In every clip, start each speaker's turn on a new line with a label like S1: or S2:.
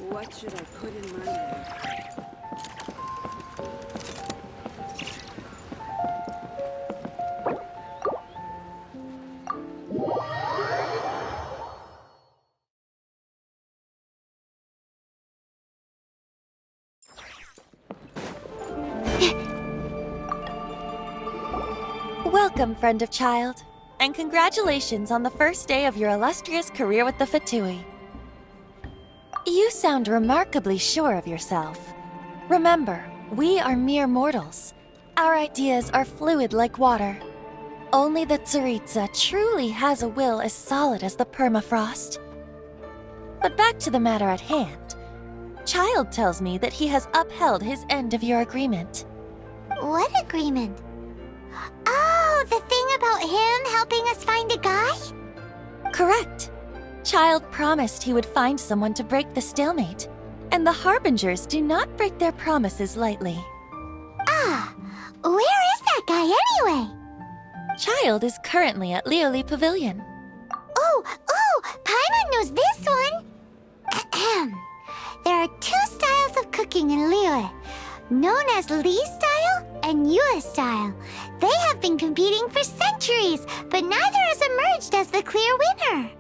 S1: What should I put in my bag?
S2: Welcome, friend of Childe, and congratulations on the first day of your illustrious career with the Fatui. You sound remarkably sure of yourself. Remember, we are mere mortals. Our ideas are fluid like water. Only the Tsaritsa truly has a will as solid as the permafrost. But back to the matter at hand. Childe tells me that he has upheld his end of your agreement.
S3: What agreement? Oh, the thing about him helping us find a guy?
S2: Correct. Childe promised he would find someone to break the stalemate, and the Harbingers do not break their promises lightly.
S3: Ah, where is that guy anyway?
S2: Childe is currently at Liuli Pavilion.
S3: Oh, Paimon knows this one! Ahem. There are two styles of cooking in Liyue, known as Li style and Yue style. They have been competing for centuries, but neither has emerged as the clear winner.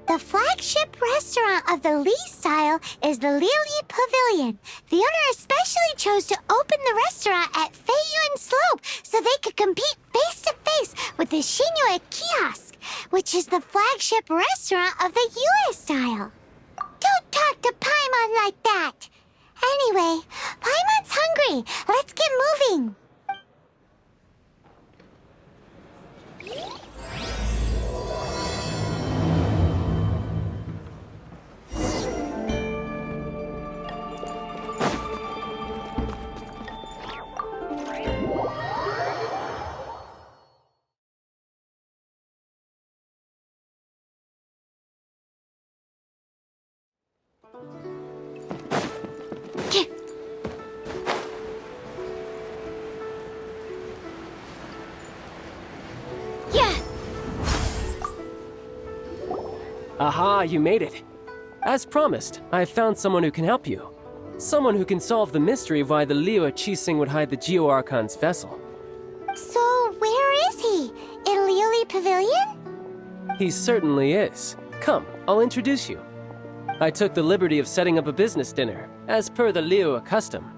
S3: The flagship restaurant of the Li style is the Liuli Pavilion. The owner especially chose to open the restaurant at Feiyuan Slope so they could compete face-to-face with the Xinyue Kiosk, which is the flagship restaurant of the Yue style. Don't talk to Paimon like that! Anyway, Paimon's hungry. Let's get moving.
S4: Aha, you made it. As promised, I have found someone who can help you. Someone who can solve the mystery of why the Liyue Qixing would hide the Geo-Archon's vessel.
S3: So, where is he? In Liuli Pavilion?
S4: He certainly is. Come, I'll introduce you. I took the liberty of setting up a business dinner, as per the Liyue custom.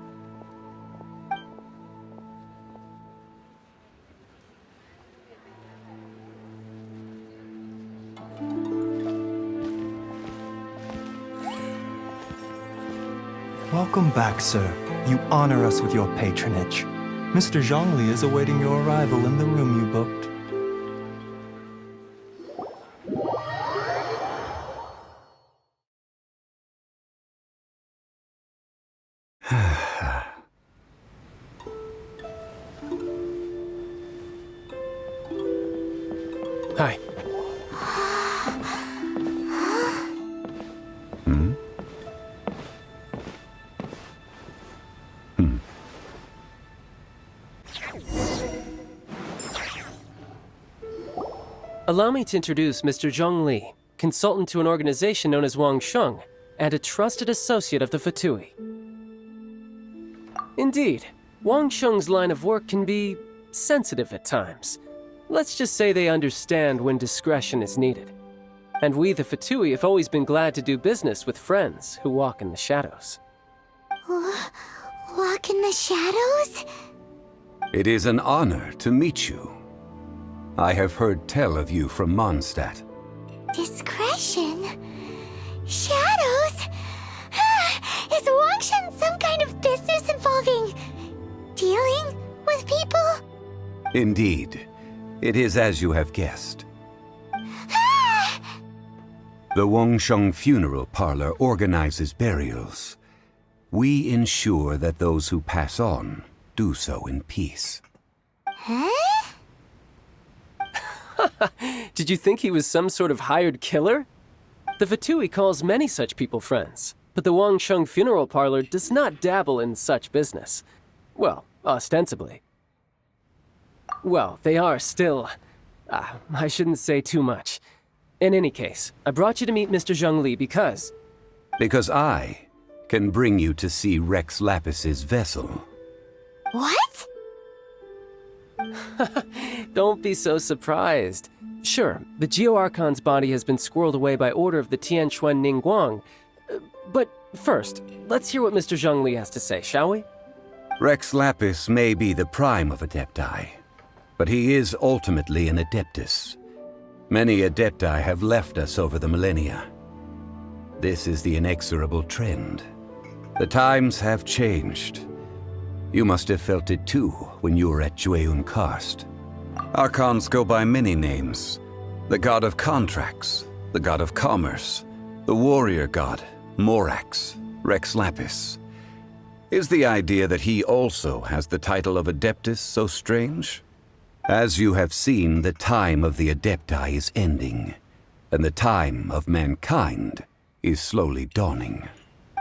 S5: Welcome back, sir. You honor us with your patronage. Mr. Zhongli is awaiting your arrival in the room you booked.
S4: Hi. Allow me to introduce Mr. Zhongli, consultant to an organization known as Wangsheng, and a trusted associate of the Fatui. Indeed, Wangsheng's line of work can be sensitive at times. Let's just say they understand when discretion is needed. And we, the Fatui, have always been glad to do business with friends who walk in the shadows.
S3: Walk in the shadows?
S6: It is an honor to meet you. I have heard tell of you from Mondstadt.
S3: Discretion? Shadows? Is Wangsheng some kind of business involving dealing with people?
S6: Indeed, it is as you have guessed. The Wangsheng Funeral Parlor organizes burials. We ensure that those who pass on do so in peace.
S3: Huh?
S4: Did you think he was some sort of hired killer? The Fatui calls many such people friends, but the Wangsheng Funeral Parlor does not dabble in such business. Well, ostensibly. Well, they are still... I shouldn't say too much. In any case, I brought you to meet Mr. Zhongli because...
S6: Because I can bring you to see Rex Lapis's vessel.
S3: What?
S4: Don't be so surprised. Sure, the Geo-Archon's body has been squirreled away by order of the Tianquan Ningguang. But first, let's hear what Mr. Zhongli has to say, shall we?
S6: Rex Lapis may be the prime of adepti, but he is ultimately an adeptus. Many adepti have left us over the millennia. This is the inexorable trend. The times have changed. You must have felt it too when you were at Jueyun Karst. Archons go by many names. The god of contracts, the god of commerce, the warrior god, Morax, Rex Lapis. Is the idea that he also has the title of Adeptus so strange? As you have seen, the time of the Adepti is ending, and the time of mankind is slowly dawning.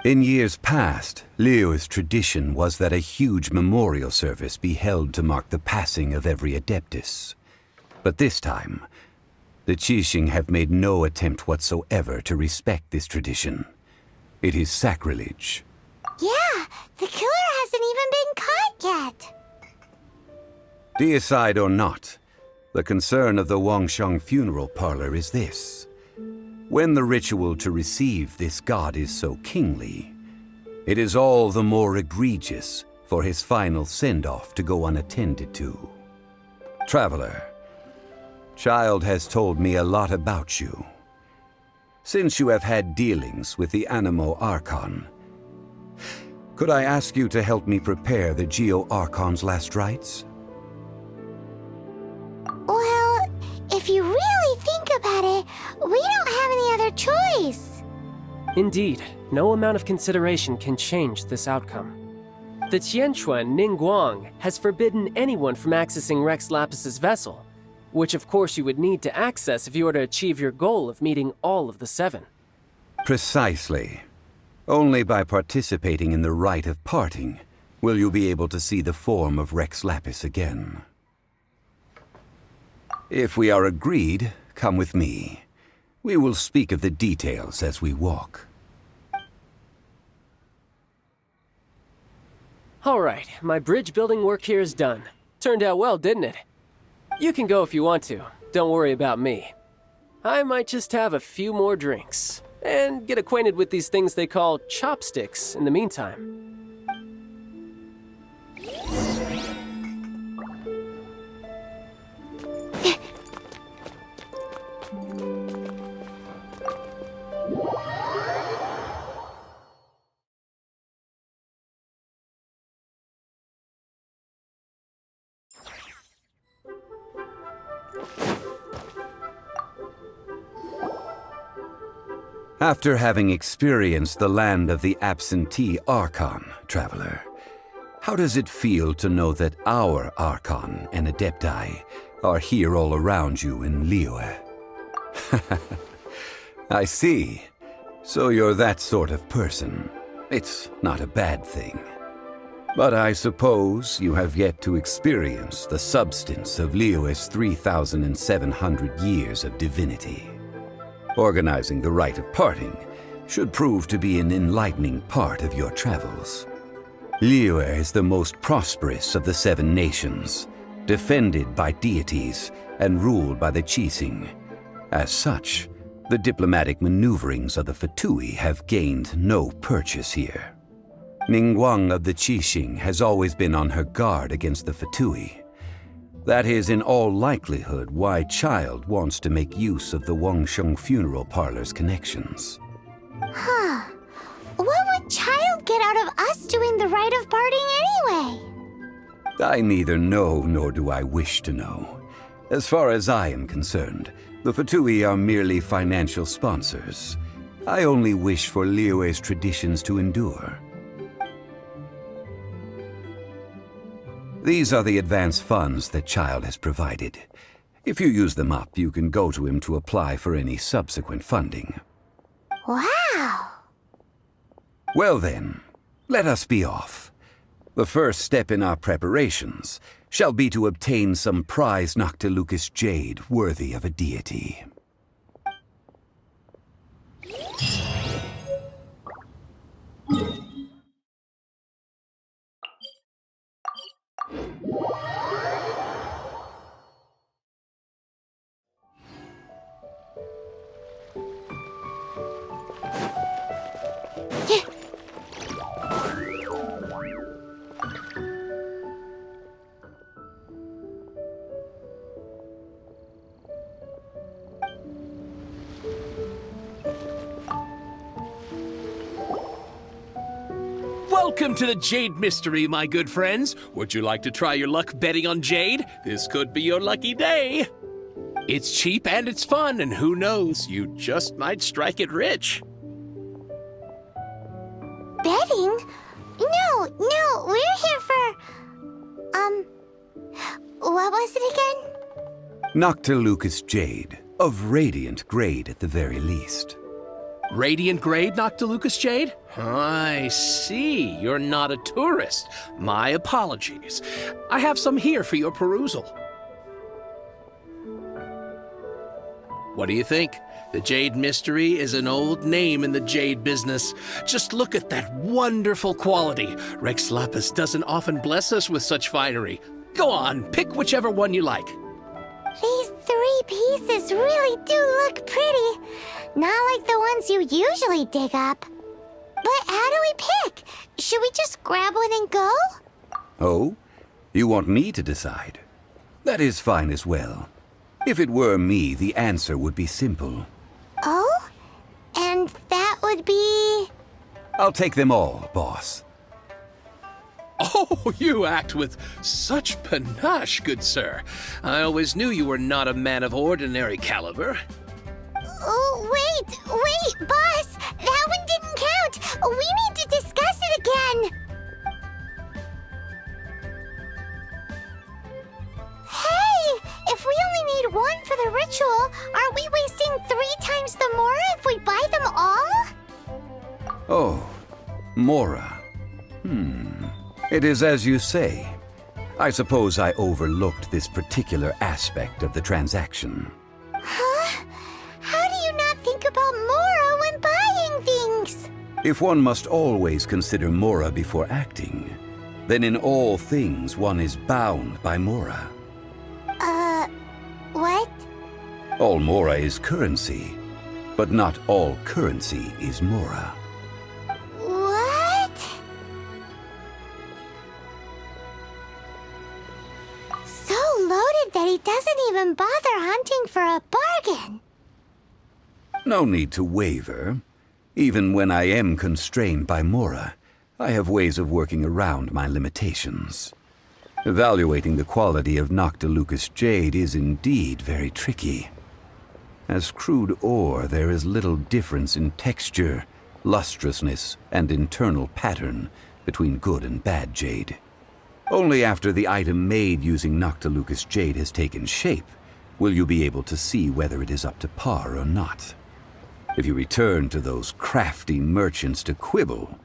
S6: In years past, Liyue's tradition was that a huge memorial service be held to mark the passing of every Adeptus. But this time, the Qixing have made no attempt whatsoever to respect this tradition. It is sacrilege.
S3: Yeah, the killer hasn't even been caught yet.
S6: Deicide or not, the concern of the Wangsheng Funeral Parlor is this. When the ritual to receive this god is so kingly, it is all the more egregious for his final send-off to go unattended to. Traveler, Childe has told me a lot about you. Since you have had dealings with the Animo Archon, could I ask you to help me prepare the Geo-Archon's last rites?
S3: Well, if you really think about it, we don't have any other choice.
S4: Indeed, no amount of consideration can change this outcome. The Tianquan Ningguang has forbidden anyone from accessing Rex Lapis's vessel, which of course you would need to access if you were to achieve your goal of meeting all of the 7.
S6: Precisely. Only by participating in the Rite of Parting will you be able to see the form of Rex Lapis again. If we are agreed, come with me. We will speak of the details as we walk.
S4: All right, my bridge building work here is done. Turned out well, didn't it? You can go if you want to. Don't worry about me. I might just have a few more drinks and get acquainted with these things they call chopsticks in the meantime.
S6: After having experienced the land of the absentee Archon, Traveler, how does it feel to know that our Archon and Adepti are here all around you in Liyue? I see. So you're that sort of person. It's not a bad thing. But I suppose you have yet to experience the substance of Liyue's 3,700 years of divinity. Organizing the Rite of Parting should prove to be an enlightening part of your travels. Liyue is the most prosperous of the 7 nations, defended by deities and ruled by the Qixing. As such, the diplomatic maneuverings of the Fatui have gained no purchase here. Ningguang of the Qixing has always been on her guard against the Fatui. That is in all likelihood why Childe wants to make use of the Wangsheng Funeral Parlor's connections.
S3: Huh. What would Childe get out of us doing the Rite of Parting anyway?
S6: I neither know nor do I wish to know. As far as I am concerned, the Fatui are merely financial sponsors. I only wish for Liyue's traditions to endure. These are the advance funds that Childe has provided. If you use them up, you can go to him to apply for any subsequent funding.
S3: Wow!
S6: Well then, let us be off. The first step in our preparations shall be to obtain some prized Noctilucous jade worthy of a deity.
S7: Welcome to the Jade Mystery, my good friends. Would you like to try your luck betting on Jade? This could be your lucky day. It's cheap and it's fun, and who knows, you just might strike it rich.
S3: Betting? No, we're here for... what was it again?
S6: Noctilucous jade, of radiant grade at the very least.
S7: Radiant grade, Noctilucous Jade? I see. You're not a tourist. My apologies. I have some here for your perusal. What do you think? The Jade Mystery is an old name in the jade business. Just look at that wonderful quality. Rex Lapis doesn't often bless us with such finery. Go on, pick whichever one you like.
S3: These 3 pieces really do look pretty. Not like the ones you usually dig up. But how do we pick? Should we just grab one and go?
S6: Oh? You want me to decide? That is fine as well. If it were me, the answer would be simple.
S3: Oh? And that would be...
S6: I'll take them all, boss.
S7: Oh, you act with such panache, good sir. I always knew you were not a man of ordinary caliber.
S3: Oh, wait, boss! That one didn't count! We need to discuss it again! Hey! If we only need one for the ritual, aren't we wasting 3 times the Mora if we buy them all?
S6: Oh, Mora. It is as you say. I suppose I overlooked this particular aspect of the transaction.
S3: Huh? How do you not think about Mora when buying things?
S6: If one must always consider Mora before acting, then in all things one is bound by Mora.
S3: What?
S6: All Mora is currency, but not all currency is Mora.
S3: What? So loaded that he doesn't even bother hunting for a bargain.
S6: No need to waver. Even when I am constrained by Mora, I have ways of working around my limitations. Evaluating the quality of Noctilucous jade is indeed very tricky. As crude ore, there is little difference in texture, lustrousness, and internal pattern between good and bad jade. Only after the item made using Noctilucous jade has taken shape will you be able to see whether it is up to par or not. If you return to those crafty merchants to quibble,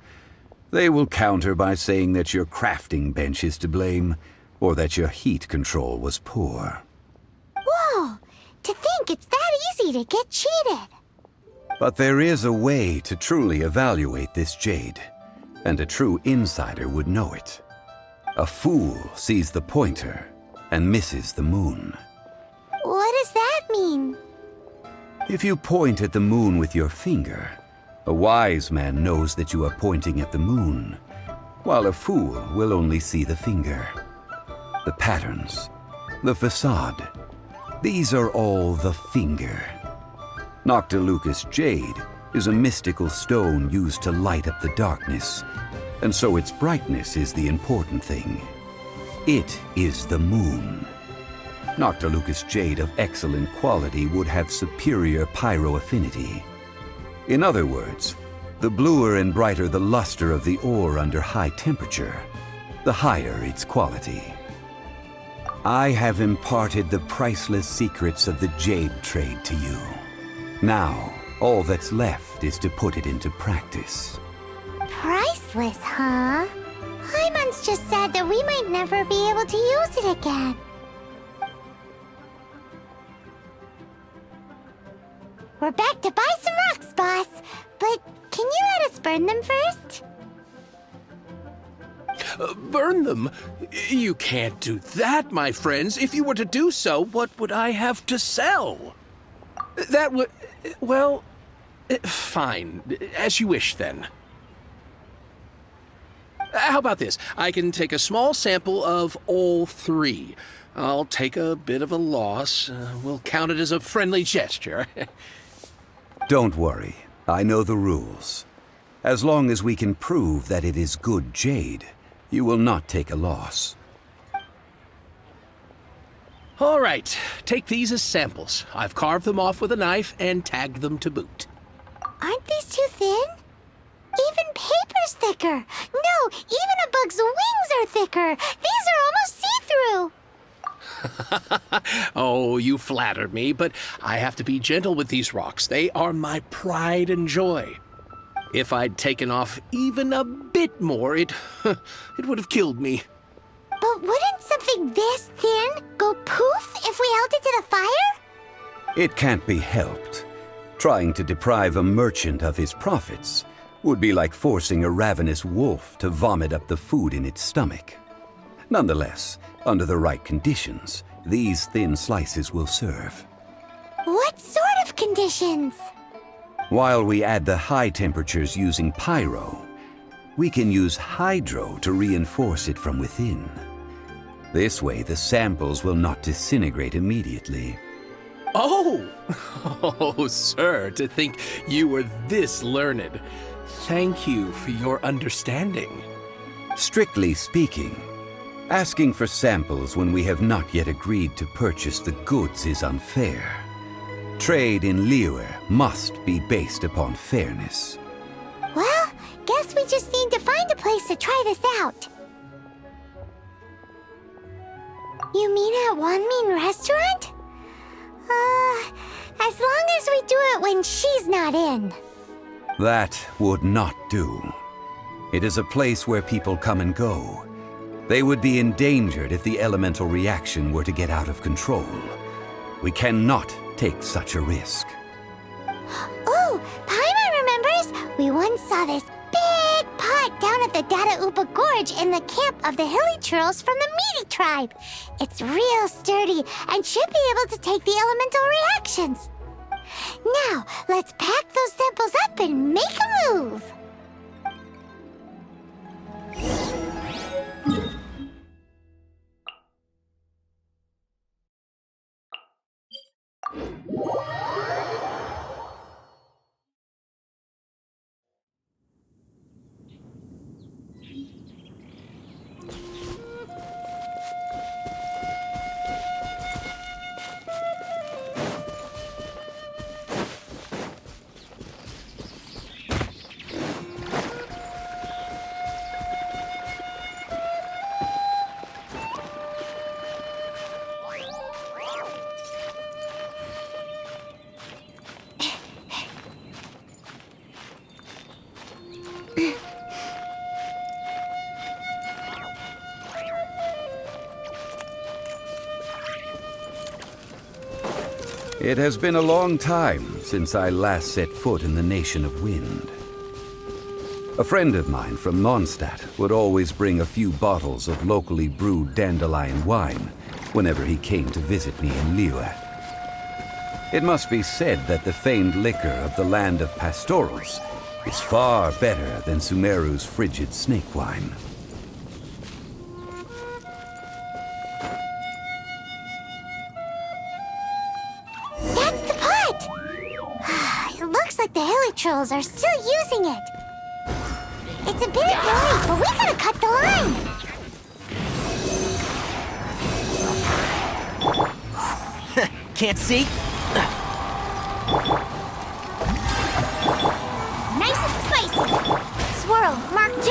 S6: they will counter by saying that your crafting bench is to blame, or that your heat control was poor.
S3: Whoa! To think it's that easy to get cheated.
S6: But there is a way to truly evaluate this jade, and a true insider would know it. A fool sees the pointer and misses the moon.
S3: What does that mean?
S6: If you point at the moon with your finger, a wise man knows that you are pointing at the moon, while a fool will only see the finger. The patterns, the facade, these are all the finger. Noctilucous jade is a mystical stone used to light up the darkness, and so its brightness is the important thing. It is the moon. Noctilucous jade of excellent quality would have superior pyro affinity. In other words, the bluer and brighter the luster of the ore under high temperature, the higher its quality. I have imparted the priceless secrets of the jade trade to you. Now, all that's left is to put it into practice.
S3: Priceless, huh? Paimon's just sad that we might never be able to use it again. We're back to buy some rocks, boss. But can you let us burn them first?
S7: Burn them? You can't do that, my friends. If you were to do so, what would I have to sell? That would... well... fine. As you wish, then. How about this? I can take a small sample of all three. I'll take a bit of a loss. We'll count it as a friendly gesture.
S6: Don't worry. I know the rules. As long as we can prove that it is good jade, you will not take a loss.
S7: All right. Take these as samples. I've carved them off with a knife and tagged them to boot.
S3: Aren't these too thin? Even paper's thicker. No, even a bug's wings are thicker. These are almost see-through.
S7: Oh, you flatter me, but I have to be gentle with these rocks. They are my pride and joy. If I'd taken off even a bit more, it would have killed me.
S3: But wouldn't something this thin go poof if we held it to the fire?
S6: It can't be helped. Trying to deprive a merchant of his profits would be like forcing a ravenous wolf to vomit up the food in its stomach. Nonetheless, under the right conditions, these thin slices will serve.
S3: What sort of conditions?
S6: While we add the high temperatures using pyro, we can use hydro to reinforce it from within. This way, the samples will not disintegrate immediately.
S7: Oh! Oh, sir, to think you were this learned. Thank you for your understanding.
S6: Strictly speaking, asking for samples when we have not yet agreed to purchase the goods is unfair. Trade in Liyue must be based upon fairness.
S3: Well, guess we just need to find a place to try this out. You mean at Wanmin Restaurant? As long as we do it when she's not in.
S6: That would not do. It is a place where people come and go. They would be endangered if the elemental reaction were to get out of control. We cannot take such a risk.
S3: Oh, Paimon remembers! We once saw this big pot down at the Dadaupa Gorge in the camp of the hilly churls from the Meaty tribe. It's real sturdy and should be able to take the elemental reactions. Now, let's pack those samples up and make a move!
S6: It has been a long time since I last set foot in the Nation of Wind. A friend of mine from Mondstadt would always bring a few bottles of locally brewed dandelion wine whenever he came to visit me in Liyue. It must be said that the famed liquor of the land of pastorals is far better than Sumeru's frigid snake wine.
S3: That's the pot! It looks like the hilly trolls are still using it. It's a bit bright, but we gotta cut the line.
S8: Can't see?
S3: Nice and spicy. Swirl, Mark 2.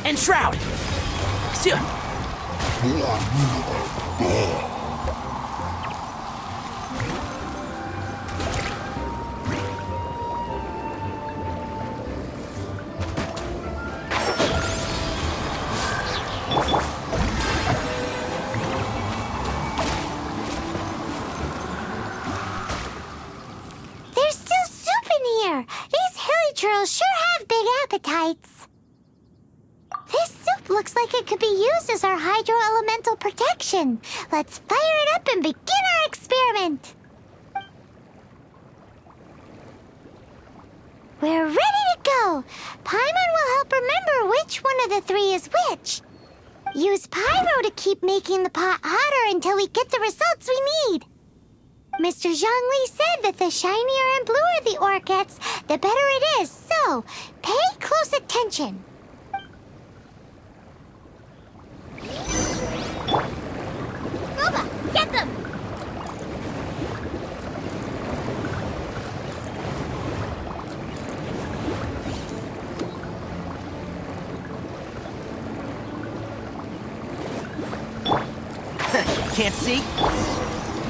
S8: And Shroud! Phew.
S3: There's still soup in here. These hilly churls sure have big appetites. This soup looks like it could be used as our hydro-elemental protection. Let's fire it up and begin our experiment. We're ready to go. Paimon will help remember which one of the three is which. Use Pyro to keep making the pot hotter until we get the results we need. Mr. Zhongli said that the shinier and bluer the ore gets, the better it is, so pay close attention. Ruba, get them!
S8: Can't see?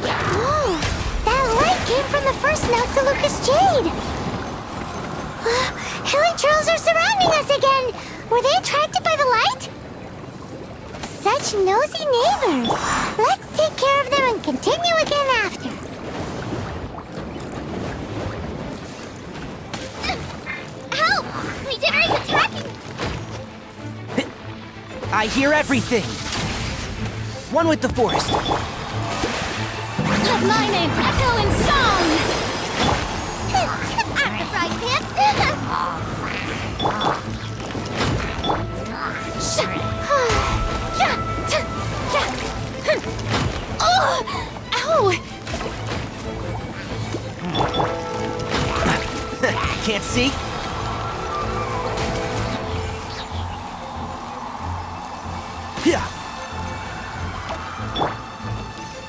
S3: Whoa! That light came from the first Noctilucous Jade! Hilly trolls are surrounding us again! Were they attracted by the light? Such nosy neighbors! Let's take care of them and continue again after. Help! Dinner is attacking!
S8: I hear everything. One with the forest.
S3: Let my name echo in song! I'm the right man! Oh! Ow!
S8: Can't see? Yeah.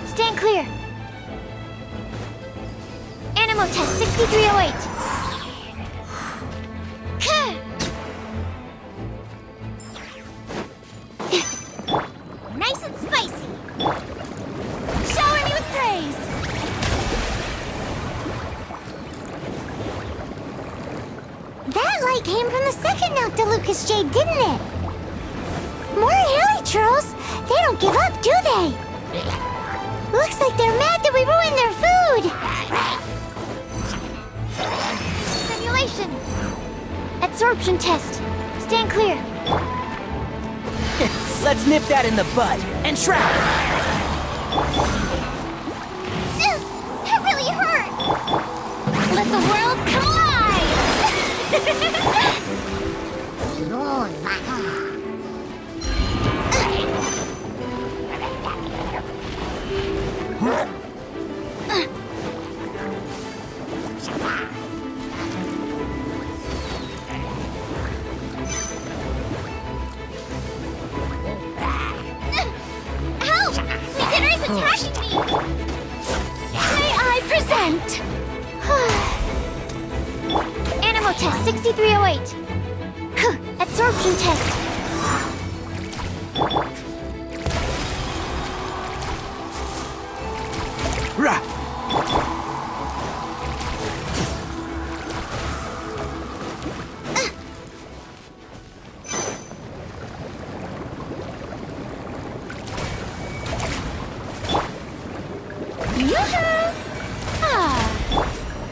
S3: Stand clear. Animal test 6308. Nice and spicy. Shower me with praise. That light came from the second Noctilucous Jade, didn't it? More hilly trolls. They don't give up, do they? Looks like they're mad that we ruined their food. Simulation. Absorption test. Stand clear.
S8: Let's nip that in the bud. And Shroud!
S3: That really hurt! Let the world come Help! Dinner is attacking me! May I present? Animal test 6308. Absorption test.
S8: Rah!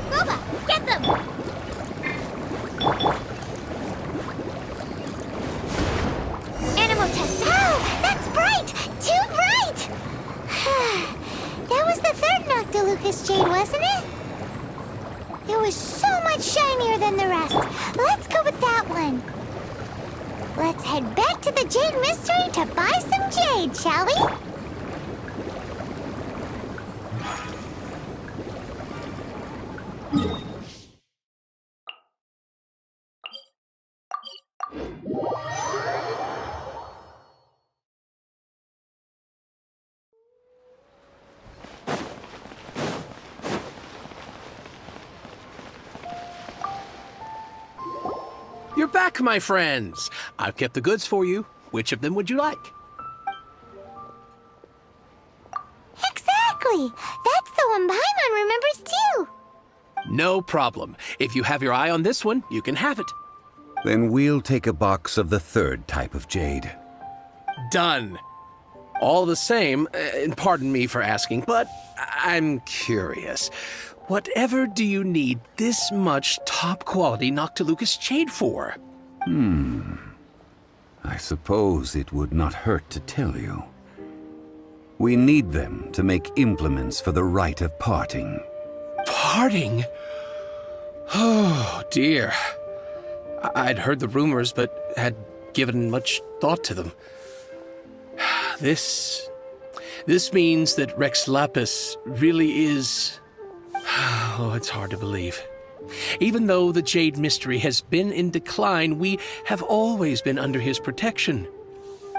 S3: Boba, get them! Animal test. Oh, that's bright! Too bright! That was the third Noctilucous Jade, wasn't it? It was so much shinier than the rest. Let's go with that one. Let's head back to the Jade Mystery to buy some jade, shall we?
S7: back, my friends. I've kept the goods for you. Which of them would you like?
S3: Exactly! That's the one Paimon remembers too!
S7: No problem. If you have your eye on this one, you can have it.
S6: Then we'll take a box of the third type of jade.
S7: Done. All the same, and pardon me for asking, but I'm curious. Whatever do you need this much top-quality Noctilucous jade for?
S6: I suppose it would not hurt to tell you. We need them to make implements for the Rite of Parting.
S7: Parting? Oh, dear. I'd heard the rumors, but had given much thought to them. This means that Rex Lapis really is... Oh, it's hard to believe. Even though the Jade mystery has been in decline, we have always been under his protection.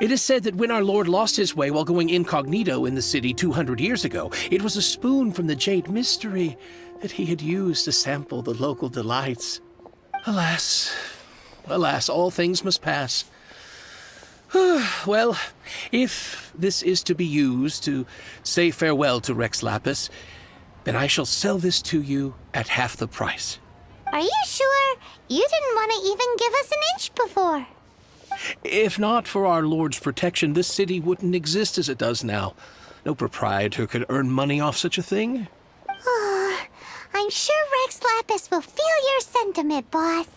S7: It is said that when our Lord lost his way while going incognito in the city 200 years ago, it was a spoon from the Jade mystery that he had used to sample the local delights. Alas, alas, all things must pass. Well, if this is to be used to say farewell to Rex Lapis, then I shall sell this to you at half the price.
S3: Are you sure? You didn't want to even give us an inch before.
S7: If not for our Lord's protection, this city wouldn't exist as it does now. No proprietor could earn money off such a thing.
S3: I'm sure Rex Lapis will feel your sentiment, boss.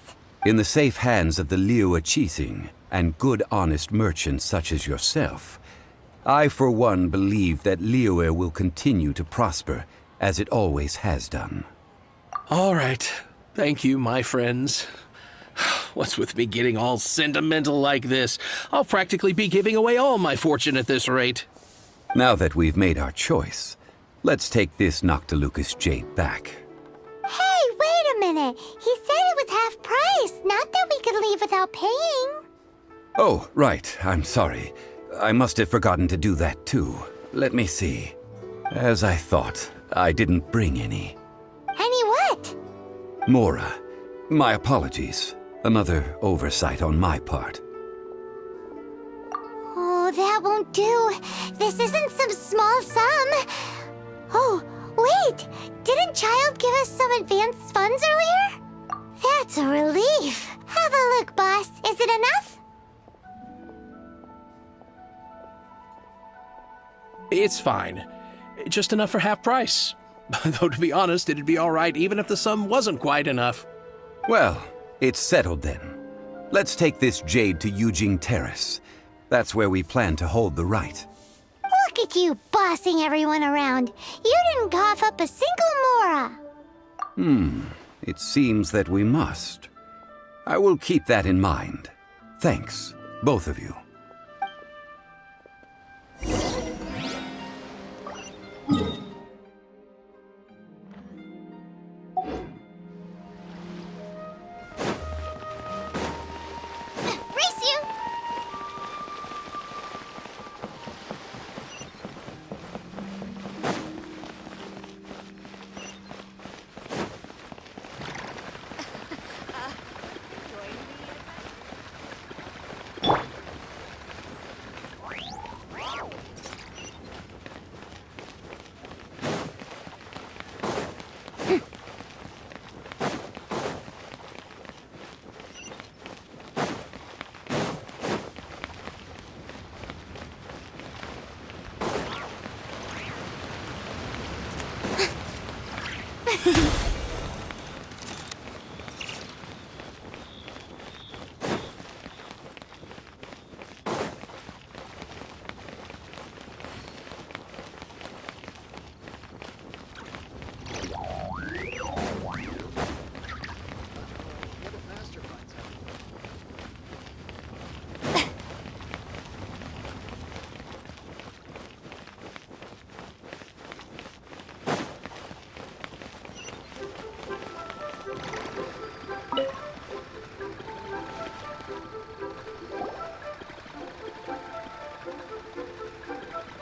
S6: In the safe hands of the Liyue and good honest merchants such as yourself, I for one believe that Liyue will continue to prosper as it always has done.
S7: All right. Thank you, my friends. What's with me getting all sentimental like this? I'll practically be giving away all my fortune at this rate.
S6: Now that we've made our choice, let's take this Noctilucous jade back.
S3: Hey, wait a minute. He said it was half price, not that we could leave without paying.
S6: Oh, right. I'm sorry. I must have forgotten to do that too. Let me see. As I thought, I didn't bring any.
S3: Any what?
S6: Mora, my apologies. Another oversight on my part.
S3: Oh, that won't do. This isn't some small sum. Oh, wait! Didn't Childe give us some advanced funds earlier? That's a relief. Have a look, boss. Is it enough?
S7: It's fine. Just enough for half price. Though to be honest, it'd be all right even if the sum wasn't quite enough.
S6: Well, it's settled then. Let's take this jade to Yujing Terrace. That's where we plan to hold the rite.
S3: Look at you bossing everyone around. You didn't cough up a single Mora.
S6: It seems that we must. I will keep that in mind. Thanks, both of you.
S3: Race you!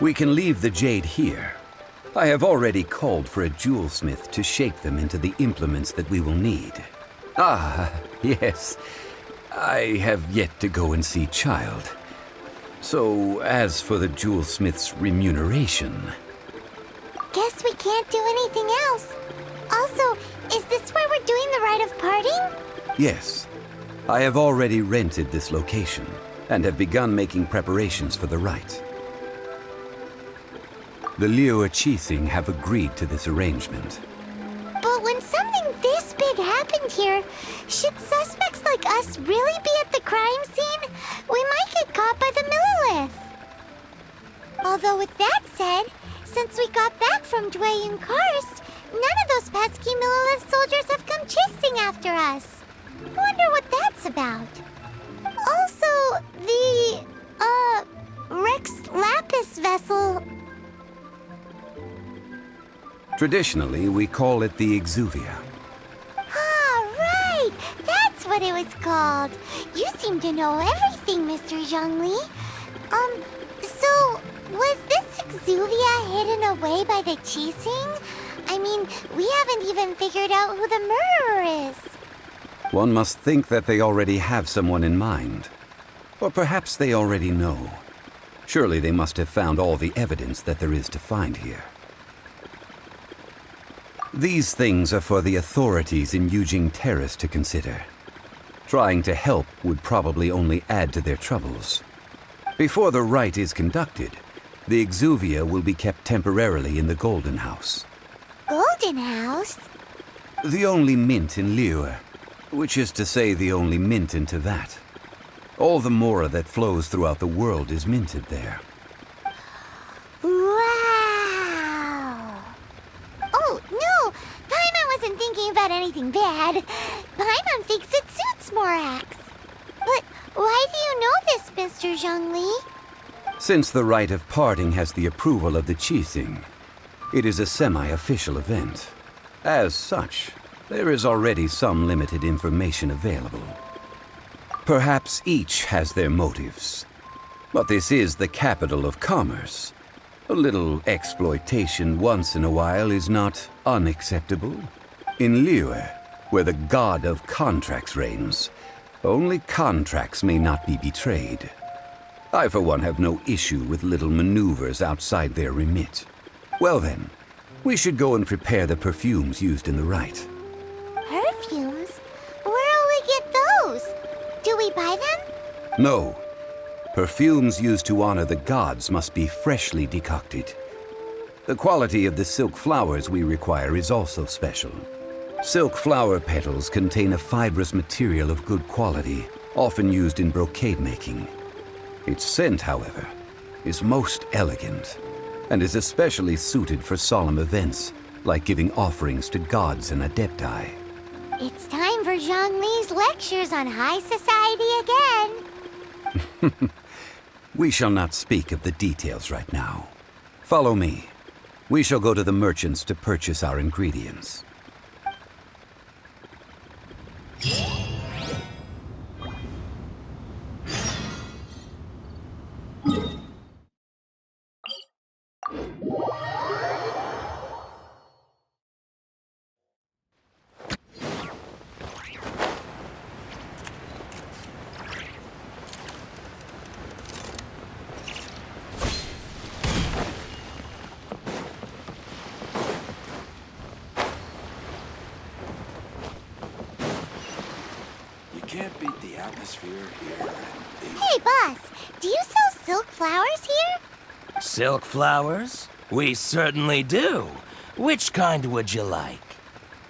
S6: We can leave the jade here. I have already called for a jewelsmith to shape them into the implements that we will need. Ah, yes. I have yet to go and see Childe. So, as for the jewelsmith's remuneration...
S3: Guess we can't do anything else. Also, is this where we're doing the Rite of Parting?
S6: Yes. I have already rented this location, and have begun making preparations for the rite. The Liyue Qixing have agreed to this arrangement.
S3: But when something this big happened here, should suspects like us really be at the crime scene? We might get caught by the Millilith. Although with that said, since we got back from Jueyun Karst, none of those pesky Millilith soldiers have come chasing after us. I wonder what that's about. Also, the, Rex Lapis vessel...
S6: Traditionally, we call it the Exuvia.
S3: Ah, right! That's what it was called. You seem to know everything, Mr. Zhongli. So, was this Exuvia hidden away by the Qixing? I mean, we haven't even figured out who the murderer is.
S6: One must think that they already have someone in mind. Or perhaps they already know. Surely they must have found all the evidence that there is to find here. These things are for the authorities in Yujing Terrace to consider. Trying to help would probably only add to their troubles. Before the rite is conducted, the Exuvia will be kept temporarily in the Golden House.
S3: Golden House?
S6: The only mint in Liyue, which is to say the only mint in Teyvat. All the mora that flows throughout the world is minted there.
S3: Wow! Oh, no! Paimon wasn't thinking about anything bad. Paimon thinks it suits Morax. But why do you know this, Mr. Zhongli?
S6: Since the Rite of Parting has the approval of the Qixing, it is a semi-official event. As such, there is already some limited information available. Perhaps each has their motives. But this is the capital of commerce. A little exploitation once in a while is not unacceptable. In Liyue, where the god of contracts reigns, only contracts may not be betrayed. I, for one, have no issue with little maneuvers outside their remit. Well then, we should go and prepare the perfumes used in the rite.
S3: Perfumes? Where'll we get those? Do we buy them?
S6: No. Perfumes used to honor the gods must be freshly decocted. The quality of the silk flowers we require is also special. Silk flower petals contain a fibrous material of good quality, often used in brocade making. Its scent, however, is most elegant, and is especially suited for solemn events, like giving offerings to gods and adepti.
S3: It's time for Zhongli's lectures on high society again.
S6: We shall not speak of the details right now. Follow me. We shall go to the merchants to purchase our ingredients.
S9: Can't beat the atmosphere here.
S3: Hey, boss, do you sell silk flowers here?
S8: Silk flowers? We certainly do. Which kind would you like?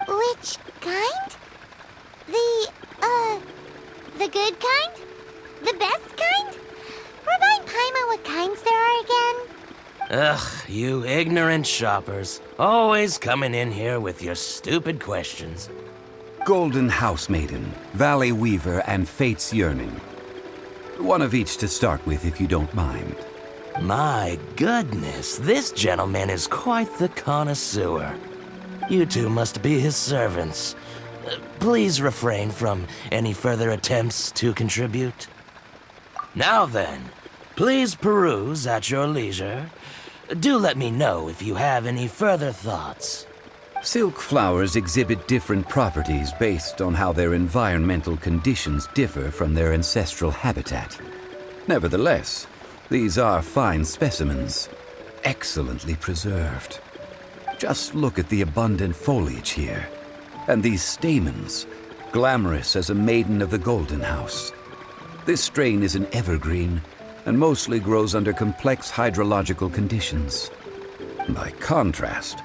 S3: Which kind? The good kind? The best kind? Remind Paimon what kinds there are again.
S8: Ugh, you ignorant shoppers. Always coming in here with your stupid questions.
S6: Golden Housemaiden, Valley Weaver, and Fate's Yearning. One of each to start with, if you don't mind.
S8: My goodness, this gentleman is quite the connoisseur. You two must be his servants. Please refrain from any further attempts to contribute. Now then, please peruse at your leisure. Do let me know if you have any further thoughts.
S6: Silk flowers exhibit different properties based on how their environmental conditions differ from their ancestral habitat. Nevertheless, these are fine specimens, excellently preserved. Just look at the abundant foliage here, and these stamens, glamorous as a maiden of the Golden House. This strain is an evergreen, and mostly grows under complex hydrological conditions. By contrast,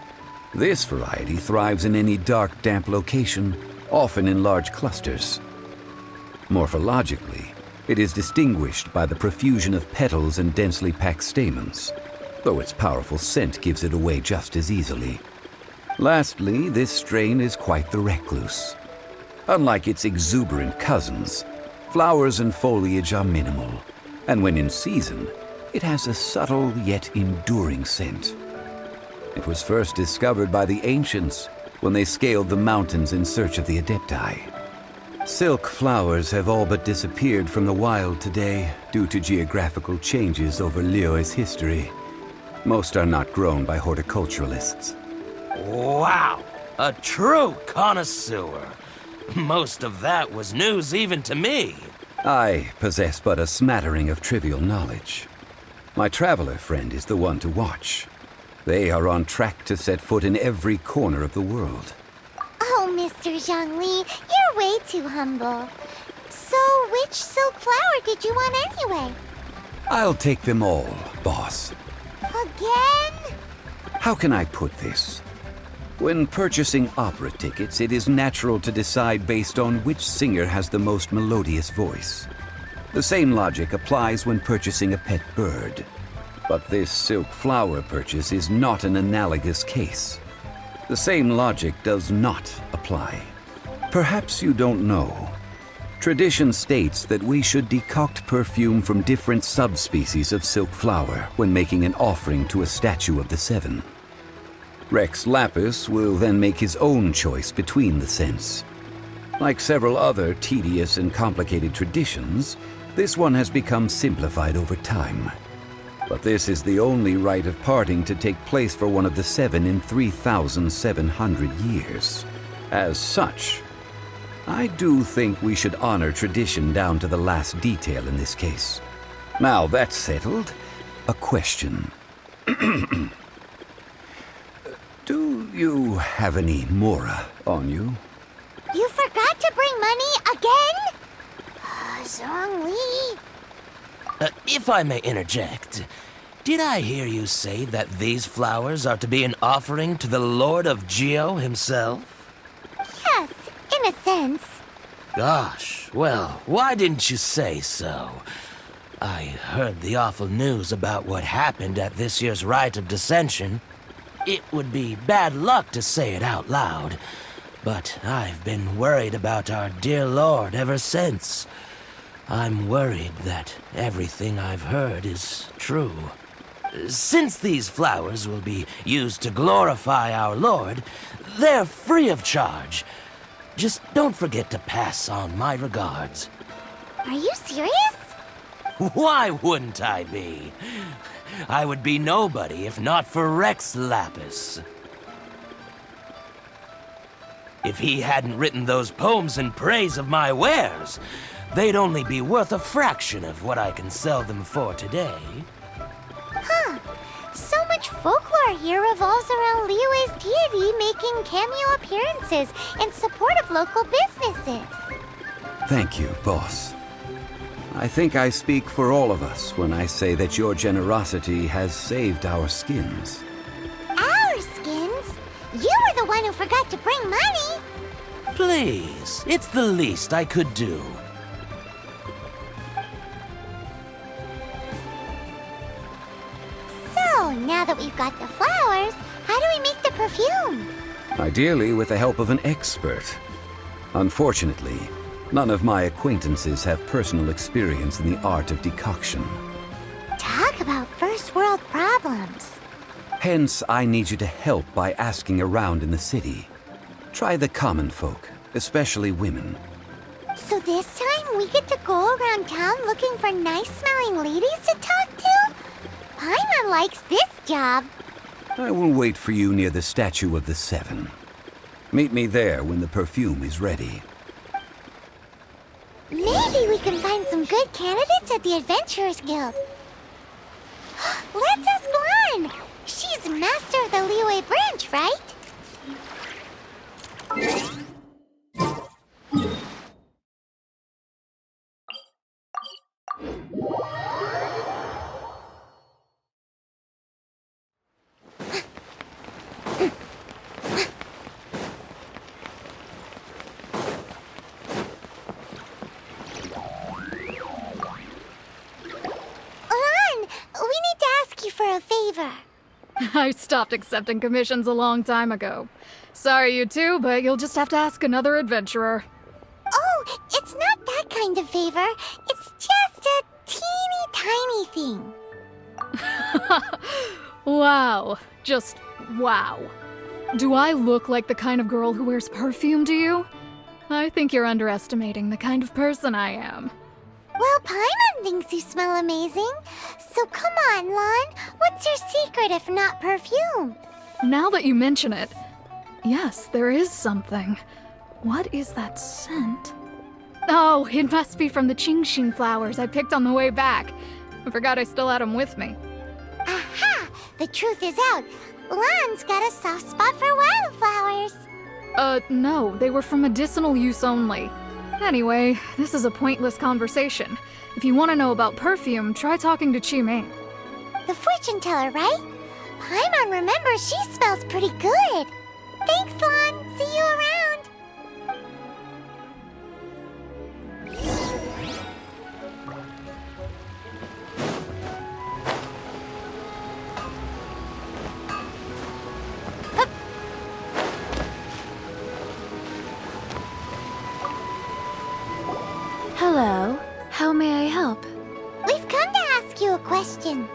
S6: this variety thrives in any dark, damp location, often in large clusters. Morphologically, it is distinguished by the profusion of petals and densely packed stamens, though its powerful scent gives it away just as easily. Lastly, this strain is quite the recluse. Unlike its exuberant cousins, flowers and foliage are minimal, and when in season, it has a subtle yet enduring scent. It was first discovered by the ancients when they scaled the mountains in search of the adepti. Silk flowers have all but disappeared from the wild today due to geographical changes over Liyue's history. Most are not grown by horticulturalists.
S8: Wow! A true connoisseur. Most of that was news even to me.
S6: I possess but a smattering of trivial knowledge. My traveler friend is the one to watch. They are on track to set foot in every corner of the world.
S3: Oh, Mr. Zhongli, you're way too humble. So, which silk flower did you want anyway?
S6: I'll take them all, boss.
S3: Again?
S6: How can I put this? When purchasing opera tickets, it is natural to decide based on which singer has the most melodious voice. The same logic applies when purchasing a pet bird. But this silk flower purchase is not an analogous case. The same logic does not apply. Perhaps you don't know. Tradition states that we should decoct perfume from different subspecies of silk flower when making an offering to a statue of the Seven. Rex Lapis will then make his own choice between the scents. Like several other tedious and complicated traditions, this one has become simplified over time. But this is the only rite of parting to take place for one of the Seven in 3,700 years. As such, I do think we should honor tradition down to the last detail in this case. Now that's settled, a question. Do you have any mora on you?
S3: You forgot to bring money again? Zhongli.
S8: If I may interject, did I hear you say that these flowers are to be an offering to the Lord of Geo himself?
S3: Yes, in a sense.
S8: Gosh, well, why didn't you say so? I heard the awful news about what happened at this year's Rite of Dissension. It would be bad luck to say it out loud, but I've been worried about our dear Lord ever since. I'm worried that everything I've heard is true. Since these flowers will be used to glorify our Lord, they're free of charge. Just don't forget to pass on my regards.
S3: Are you serious?
S8: Why wouldn't I be? I would be nobody if not for Rex Lapis. If he hadn't written those poems in praise of my wares, they'd only be worth a fraction of what I can sell them for today.
S3: Huh. So much folklore here revolves around Liyue's deity making cameo appearances in support of local businesses.
S6: Thank you, boss. I think I speak for all of us when I say that your generosity has saved our skins.
S3: Our skins? You were the one who forgot to bring money.
S8: Please, it's the least I could do.
S3: So, now that we've got the flowers, how do we make the perfume?
S6: Ideally with the help of an expert. Unfortunately, none of my acquaintances have personal experience in the art of decoction.
S3: Talk about first world problems.
S6: Hence, I need you to help by asking around in the city. Try the common folk, especially women.
S3: So this time we get to go around town looking for nice-smelling ladies to talk to? Paimon likes this job.
S6: I will wait for you near the statue of the Seven. Meet me there when the perfume is ready.
S3: Maybe we can find some good candidates at the Adventurers Guild. Let's ask Lan! She's master of the Liyue branch, right? For a favor.
S10: I stopped accepting commissions a long time ago. Sorry, you two, but you'll just have to ask another adventurer.
S3: Oh, it's not that kind of favor. It's just a teeny tiny thing.
S10: Wow. Just wow. Do I look like the kind of girl who wears perfume to you? I think you're underestimating the kind of person I am.
S3: Well, Paimon thinks you smell amazing. So come on, Lan. What's your secret if not perfume?
S10: Now that you mention it, yes, there is something. What is that scent? Oh, it must be from the Qingxin flowers I picked on the way back. I forgot I still had them with me.
S3: Aha! The truth is out. Lan's got a soft spot for wildflowers.
S10: No, they were for medicinal use only. Anyway, this is a pointless conversation. If you want to know about perfume, try talking to Qiming.
S3: The fortune teller, right? Paimon remembers she smells pretty good. Thanks, Lan. See you around.
S2: Hello. How may I help?
S3: We've come to ask you a question.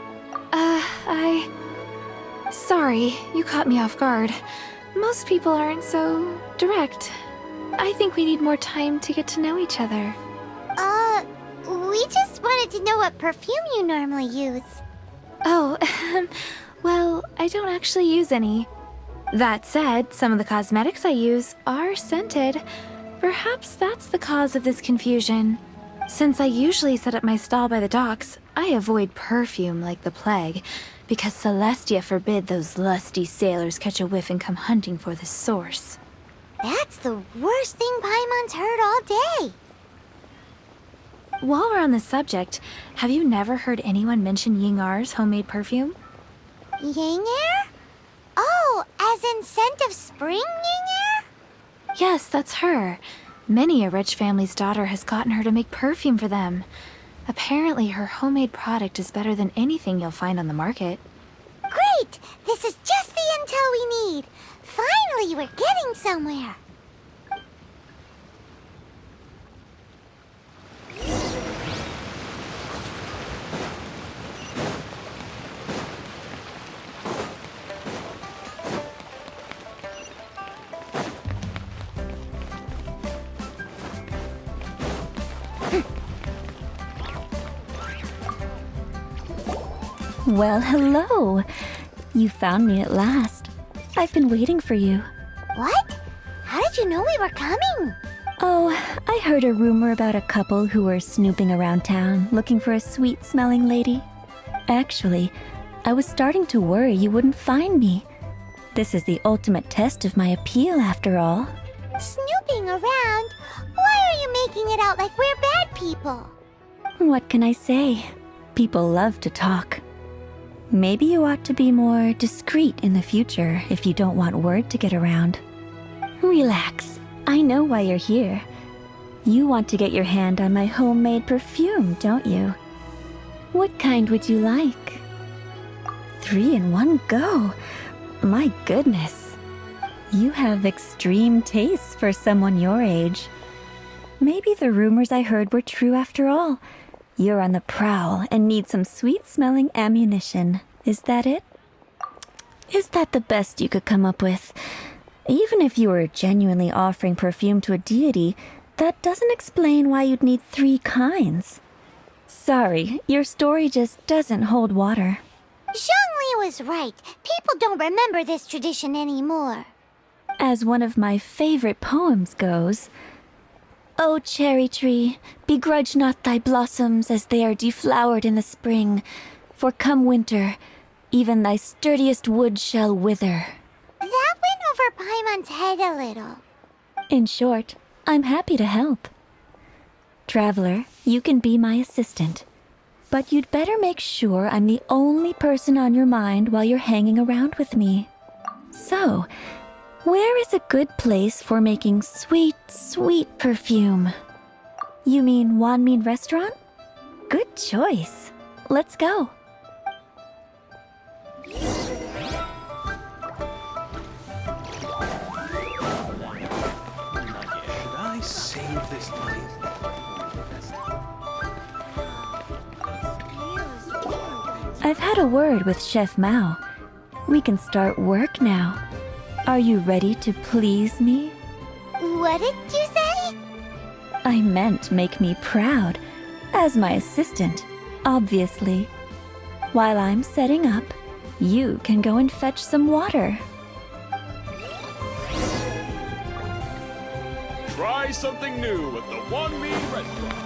S11: Sorry, you caught me off guard. Most people aren't so direct. I think we need more time to get to know each other.
S3: We just wanted to know what perfume you normally use.
S11: Oh, well, I don't actually use any. That said, some of the cosmetics I use are scented. Perhaps that's the cause of this confusion. Since I usually set up my stall by the docks, I avoid perfume like the plague, because Celestia forbid those lusty sailors catch a whiff and come hunting for the source.
S3: That's the worst thing Paimon's heard all day.
S11: While we're on the subject, have you never heard anyone mention Ying'er's homemade perfume?
S3: Ying'er? Oh, as in scent of spring Ying'er?
S11: Yes, that's her. Many a rich family's daughter has gotten her to make perfume for them. Apparently, her homemade product is better than anything you'll find on the market.
S3: Great! This is just the intel we need. Finally, we're getting somewhere.
S12: Well, hello. You found me at last. I've been waiting for you.
S3: What? How did you know we were coming?
S12: Oh, I heard a rumor about a couple who were snooping around town looking for a sweet-smelling lady. Actually, I was starting to worry you wouldn't find me. This is the ultimate test of my appeal, after all.
S3: Snooping around? Why are you making it out like we're bad people?
S12: What can I say? People love to talk. Maybe you ought to be more discreet in the future if you don't want word to get around. Relax. I know why you're here. You want to get your hand on my homemade perfume, don't you? What kind would you like? 3 in one go. My goodness. You have extreme tastes for someone your age. Maybe the rumors I heard were true after all. You're on the prowl and need some sweet-smelling ammunition. Is that it? Is that the best you could come up with? Even if you were genuinely offering perfume to a deity, that doesn't explain why you'd need 3 kinds. Sorry, your story just doesn't hold water.
S3: Zhongli was right. People don't remember this tradition anymore.
S12: As one of my favorite poems goes, "O cherry tree, begrudge not thy blossoms as they are deflowered in the spring, for come winter, even thy sturdiest wood shall wither."
S3: That went over Paimon's head a little.
S12: In short, I'm happy to help. Traveler, you can be my assistant, but you'd better make sure I'm the only person on your mind while you're hanging around with me. So, where is a good place for making sweet, sweet perfume? You mean Wanmin Restaurant? Good choice. Let's go.
S9: Should I save this money?
S12: I've had a word with Chef Mao. We can start work now. Are you ready to please me?
S3: What did you say?
S12: I meant make me proud. As my assistant, obviously. While I'm setting up, you can go and fetch some water.
S13: Try something new at the Wanmin Restaurant.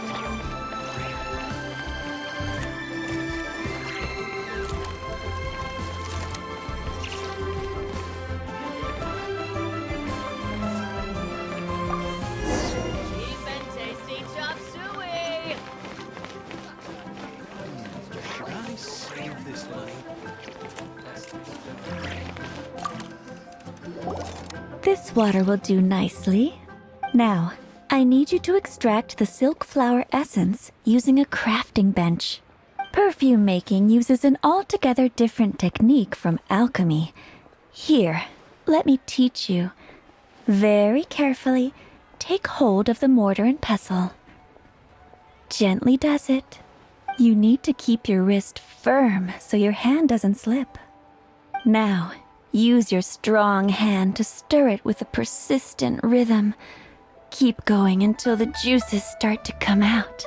S12: This water will do nicely. Now, I need you to extract the silk flower essence using a crafting bench. Perfume making uses an altogether different technique from alchemy. Here, let me teach you. Very carefully, take hold of the mortar and pestle. Gently does it. You need to keep your wrist firm so your hand doesn't slip. Now, use your strong hand to stir it with a persistent rhythm. Keep going until the juices start to come out.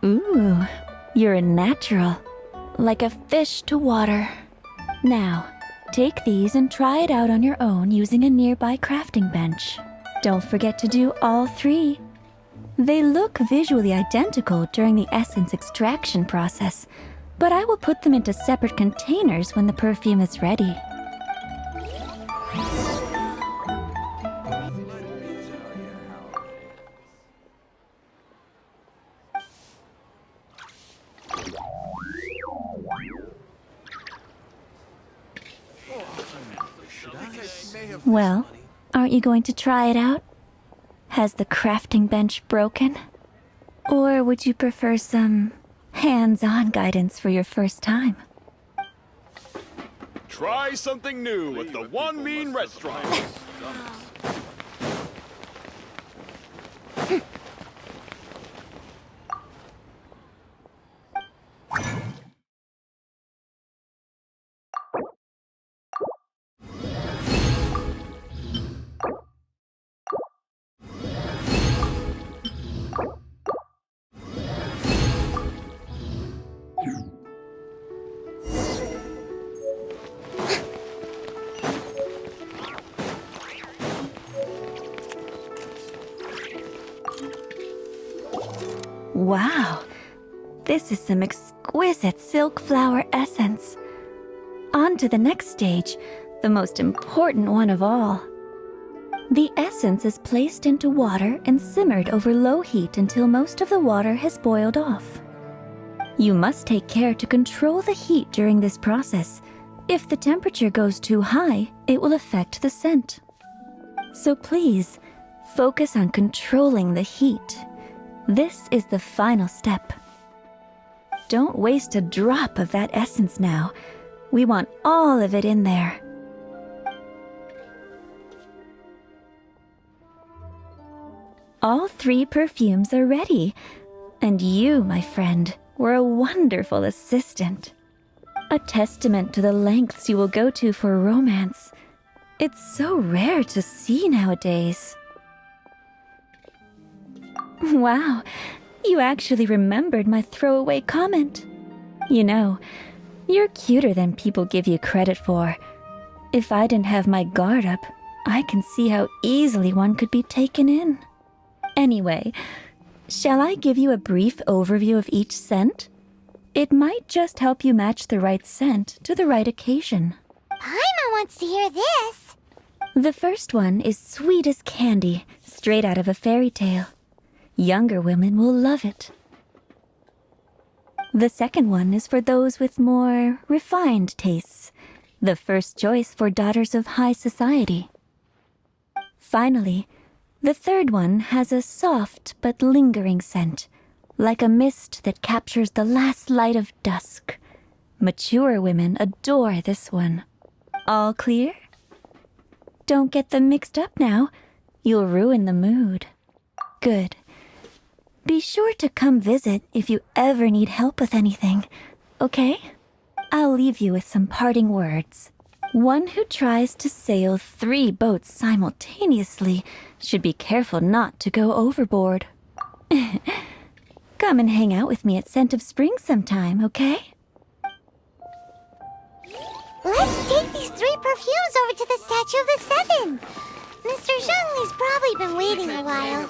S12: Ooh, you're a natural, like a fish to water. Now, take these and try it out on your own using a nearby crafting bench. Don't forget to do all three. They look visually identical during the essence extraction process, but I will put them into separate containers when the perfume is ready. Well, aren't you going to try it out? Has the crafting bench broken? Or would you prefer some hands-on guidance for your first time?
S13: Try something new at the Wanmin Restaurant.
S12: Wow, this is some exquisite silk flower essence. On to the next stage, the most important one of all. The essence is placed into water and simmered over low heat until most of the water has boiled off. You must take care to control the heat during this process. If the temperature goes too high, it will affect the scent. So please, focus on controlling the heat. This is the final step. Don't waste a drop of that essence now. We want all of it in there. All three perfumes are ready. And you, my friend, were a wonderful assistant. A testament to the lengths you will go to for romance. It's so rare to see nowadays. Wow, you actually remembered my throwaway comment. You know, you're cuter than people give you credit for. If I didn't have my guard up, I can see how easily one could be taken in. Anyway, shall I give you a brief overview of each scent? It might just help you match the right scent to the right occasion.
S3: Paimon wants to hear this.
S12: The first one is sweet as candy, straight out of a fairy tale. Younger women will love it. The second one is for those with more refined tastes. The first choice for daughters of high society. Finally, the third one has a soft but lingering scent, like a mist that captures the last light of dusk. Mature women adore this one. All clear? Don't get them mixed up now. You'll ruin the mood. Good. Be sure to come visit if you ever need help with anything, okay? I'll leave you with some parting words. One who tries to sail 3 boats simultaneously should be careful not to go overboard. Come and hang out with me at Scent of Spring sometime, okay?
S3: Let's take these 3 perfumes over to the Statue of the Seven. Mr. Zhongli's probably been waiting a while.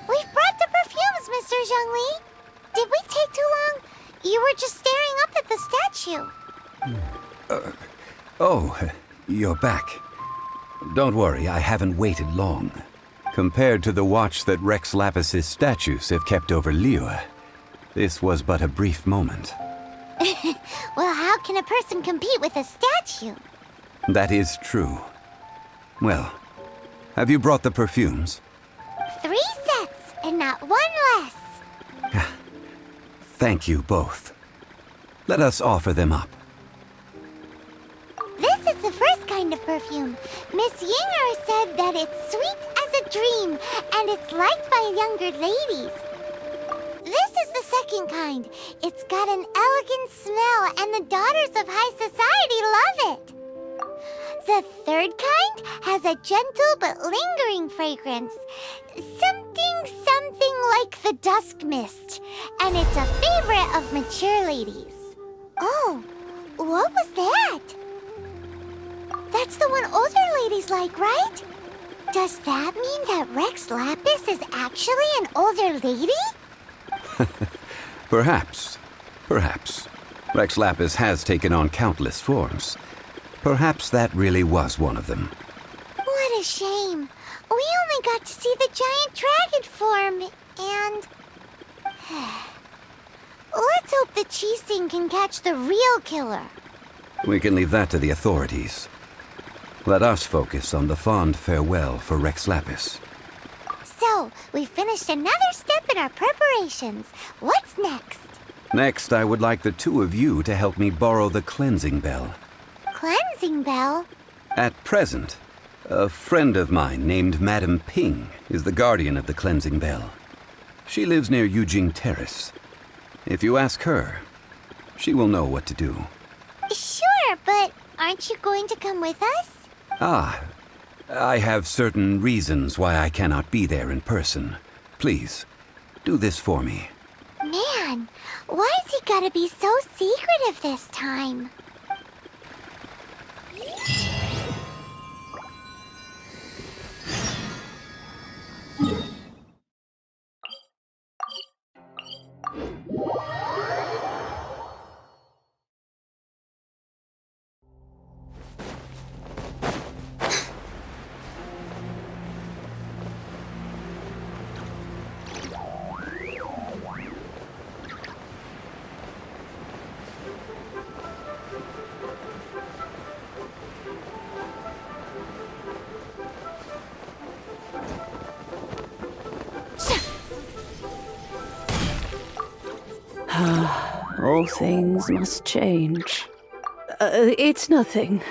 S3: We've brought the perfumes, Mr. Zhongli. Did we take too long? You were just staring up at the statue.
S6: Oh, you're back. Don't worry, I haven't waited long. Compared to the watch that Rex Lapis's statues have kept over Liyue, this was but a brief moment.
S3: Well, how can a person compete with a statue?
S6: That is true. Well, have you brought the perfumes?
S3: 3 sets, and not 1 less.
S6: Thank you both. Let us offer them up.
S3: This is the first kind of perfume. Miss Ying'er said that it's sweet as a dream, and it's liked by younger ladies. This is the second kind. It's got an elegant smell, and the daughters of high society love it. The third kind has a gentle but lingering fragrance. Something like the dusk mist. And it's a favorite of mature ladies. Oh, what was that? That's the one older ladies like, right? Does that mean that Rex Lapis is actually an older lady?
S6: Perhaps. Rex Lapis has taken on countless forms. Perhaps that really was one of them.
S3: What a shame. We only got to see the giant dragon form, and... Let's hope the Qixing can catch the real killer.
S6: We can leave that to the authorities. Let us focus on the fond farewell for Rex Lapis.
S3: So, we finished another step in our preparations. What's next?
S6: Next, I would like the 2 of you to help me borrow the cleansing bell.
S3: Cleansing bell?
S6: At present, a friend of mine named Madame Ping is the guardian of the cleansing bell. She lives near Yujing Terrace. If you ask her, she will know what to do.
S3: Sure, but aren't you going to come with us?
S6: Ah, I have certain reasons why I cannot be there in person. Please, do this for me.
S3: Man, why's he gotta be so secretive this time?
S1: All things must change. It's nothing.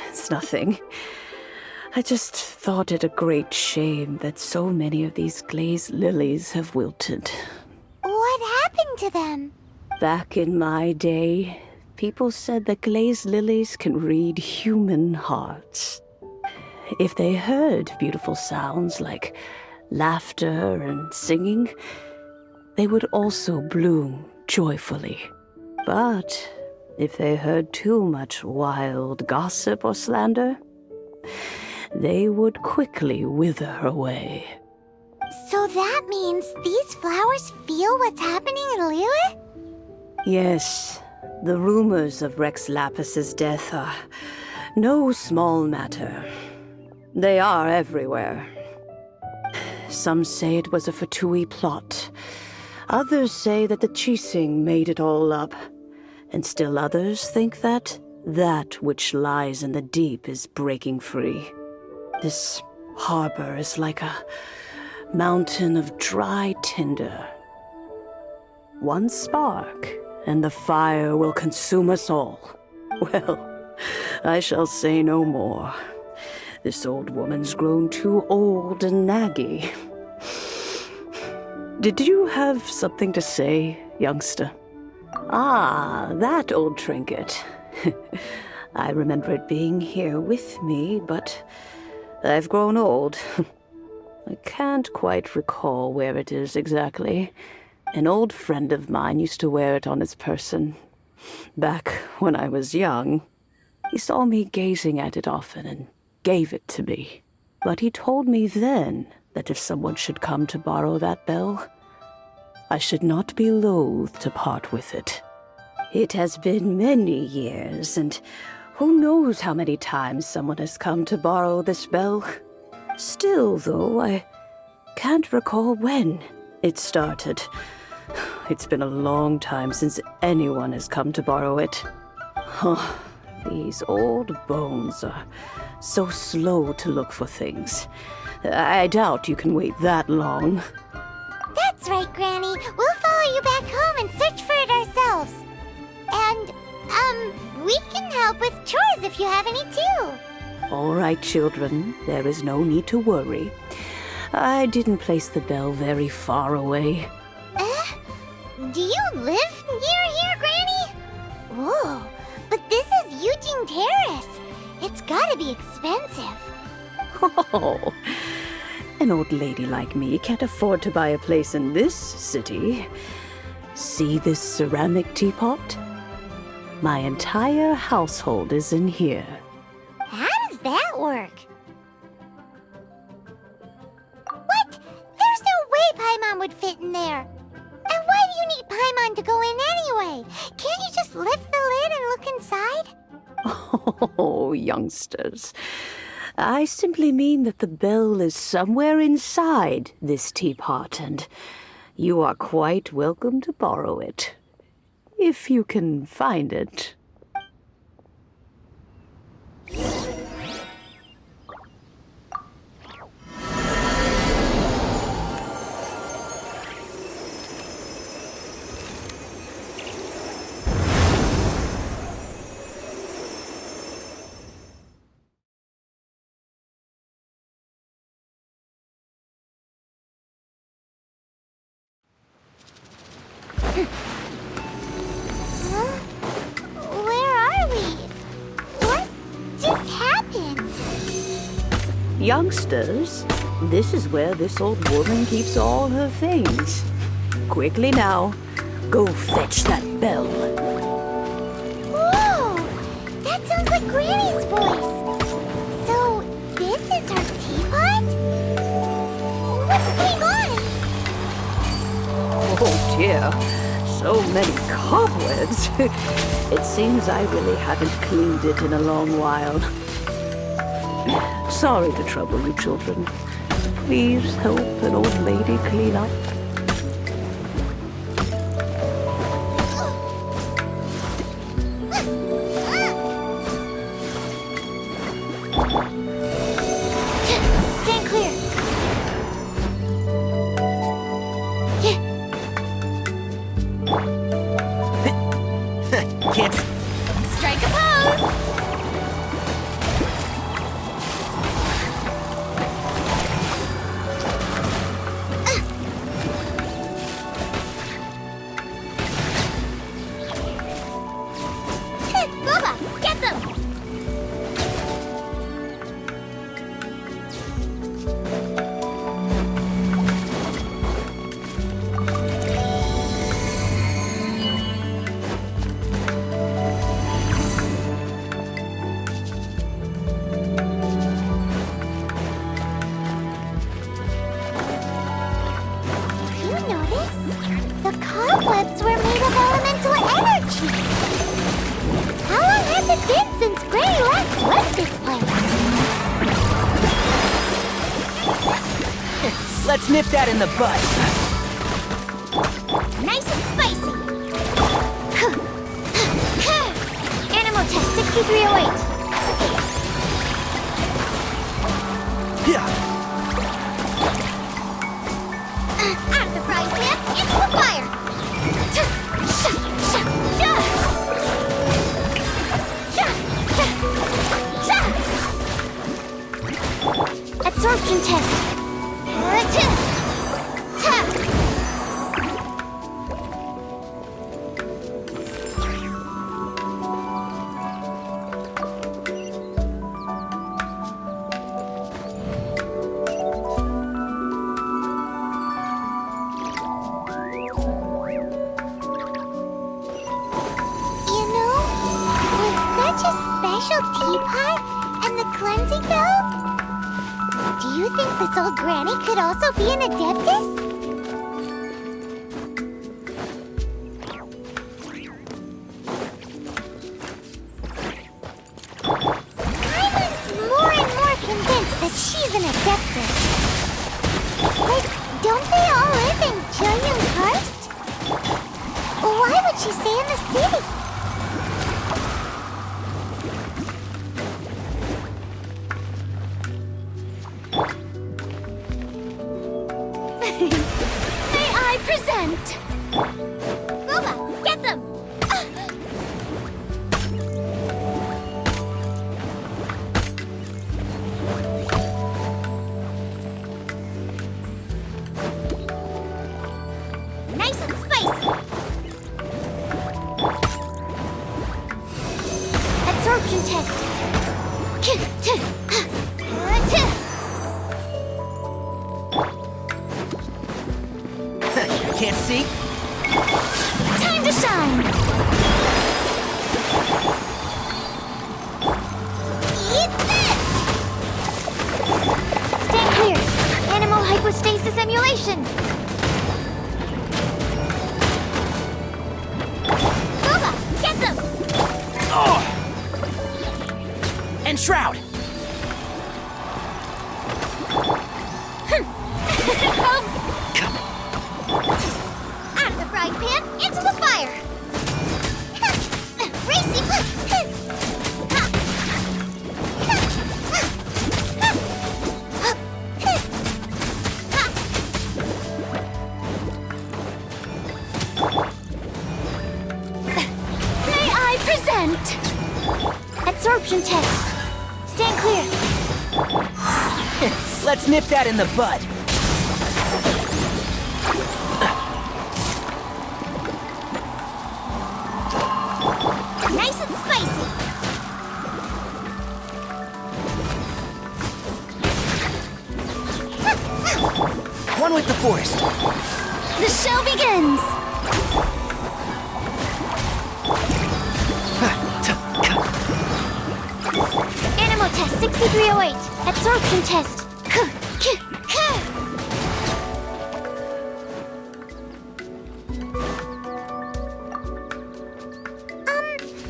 S1: I just thought it a great shame that so many of these glazed lilies have wilted.
S3: What happened to them?
S1: Back in my day, people said that glazed lilies can read human hearts. If they heard beautiful sounds like laughter and singing, they would also bloom joyfully. But if they heard too much wild gossip or slander, they would quickly wither away.
S3: So that means these flowers feel what's happening in Liyue?
S1: Yes, the rumors of Rex Lapis's death are no small matter. They are everywhere. Some say it was a Fatui plot. Others say that the Qixing made it all up. And still others think that which lies in the deep is breaking free. This harbor is like a mountain of dry tinder. One spark, and the fire will consume us all. Well, I shall say no more. This old woman's grown too old and naggy. Did you have something to say, youngster? Ah, that old trinket. I remember it being here with me, but I've grown old. I can't quite recall where it is exactly. An old friend of mine used to wear it on his person. Back when I was young, he saw me gazing at it often and gave it to me. But he told me then that if someone should come to borrow that bell, I should not be loath to part with it. It has been many years, and who knows how many times someone has come to borrow this bell. Still, though, I can't recall when it started. It's been a long time since anyone has come to borrow it. Oh, these old bones are so slow to look for things. I doubt you can wait that long.
S3: That's right, Granny. We'll follow you back home and search for it ourselves. And, we can help with chores if you have any too.
S1: All right, children. There is no need to worry. I didn't place the bell very far away.
S3: Do you live near here, Granny? Whoa, but this is Eugene Terrace. It's gotta be expensive.
S1: Oh, an old lady like me can't afford to buy a place in this city. See this ceramic teapot? My entire household is in here.
S3: How does that work? What? There's no way Paimon would fit in there. And why do you need Paimon to go in anyway? Can't you just lift the lid and look inside?
S1: Oh, youngsters. I simply mean that the bell is somewhere inside this teapot, and you are quite welcome to borrow it. If you can find it.
S3: Where are we? What just happened?
S1: Youngsters, this is where this old woman keeps all her things. Quickly now, go fetch that bell.
S3: Whoa! That sounds like Granny's voice. So, this is her teapot? What's going on?
S1: Oh dear, so many cobwebs. It seems I really haven't cleaned it in a long while. Sorry to trouble you, children. Please help an old lady clean up.
S3: Stand clear.
S8: Can't.
S2: Strike a pose!
S14: Let's nip that in the bud.
S3: Nice and spicy. Animal test 6308.
S14: Yeah.
S3: Out of the frying pan, into the fire. Absorption test. Teapot and the cleansing bell? Do you think this old granny could also be an adeptus? Simon's more and more convinced that she's an adeptus. But don't they all live in Jueyun Karst? Why would she stay in the city? Booba, get them! Nice and spicy! Absorption test!
S14: Can't see?
S3: Time to shine! Eat this! Stand clear! Animal hypostasis emulation! Booba, get them!
S14: Oh! And Shroud!
S3: Out of the frying pan, into the fire! Racy! May I present? Absorption test. Stand clear.
S14: Let's nip that in the bud.
S3: Nice and spicy.
S14: One with the forest.
S3: The show begins. Animal test 6308. Absorption test.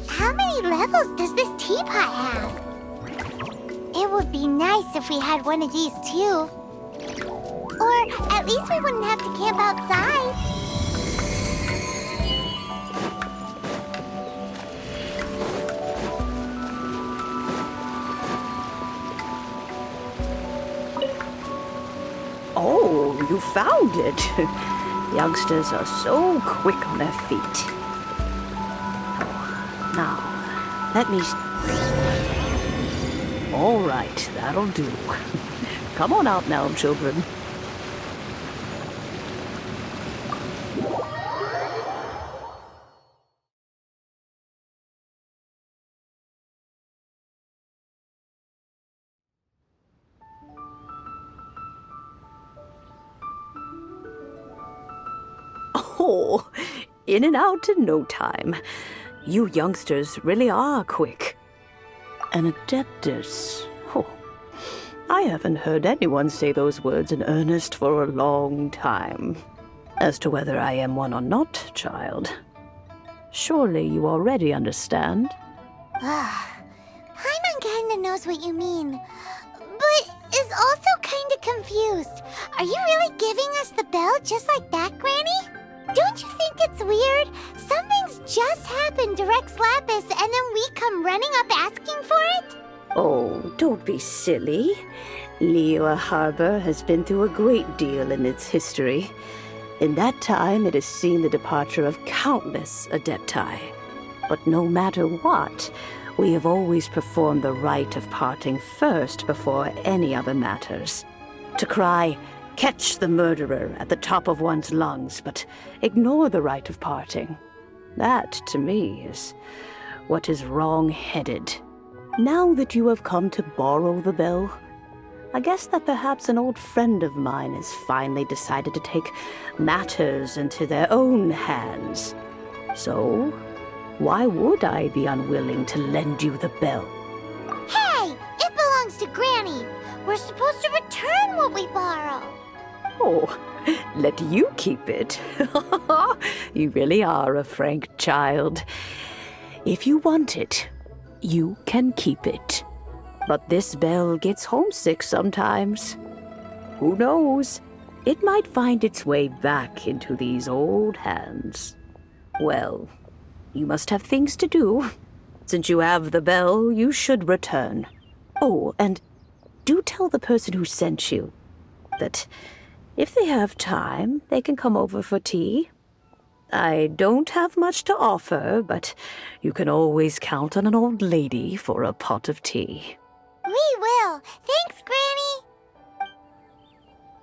S3: How many levels does this teapot have? It would be nice if we had one of these too. Or at least we wouldn't have to camp outside.
S1: Oh, you found it. Youngsters are so quick on their feet. Now, let me... All right, that'll do. Come on out now, children. Oh, in and out in no time. You youngsters really are quick. An adeptus. Oh, I haven't heard anyone say those words in earnest for a long time. As to whether I am one or not, child, surely you already understand.
S3: Paimon kinda knows what you mean. But is was also kinda confused. Are you really giving us the bell just like that, Granny? Don't you think it's weird? Something's just happened to Rex Lapis and then we come running up asking for it?
S1: Oh, don't be silly. Liyue Harbor has been through a great deal in its history. In that time, it has seen the departure of countless adepti. But no matter what, we have always performed the Rite of Parting first before any other matters. To cry, "Catch the murderer," at the top of one's lungs, but ignore the Rite of Parting. That, to me, is what is wrong-headed. Now that you have come to borrow the bell, I guess that perhaps an old friend of mine has finally decided to take matters into their own hands. So, why would I be unwilling to lend you the bell?
S3: Hey! It belongs to Granny! We're supposed to return what we borrow!
S1: Oh, let you keep it. You really are a frank child. If you want it, you can keep it. But this bell gets homesick sometimes. Who knows? It might find its way back into these old hands. Well, you must have things to do. Since you have the bell, you should return. Oh, and do tell the person who sent you that if they have time, they can come over for tea. I don't have much to offer, but you can always count on an old lady for a pot of tea.
S3: We will. Thanks, Granny.
S9: May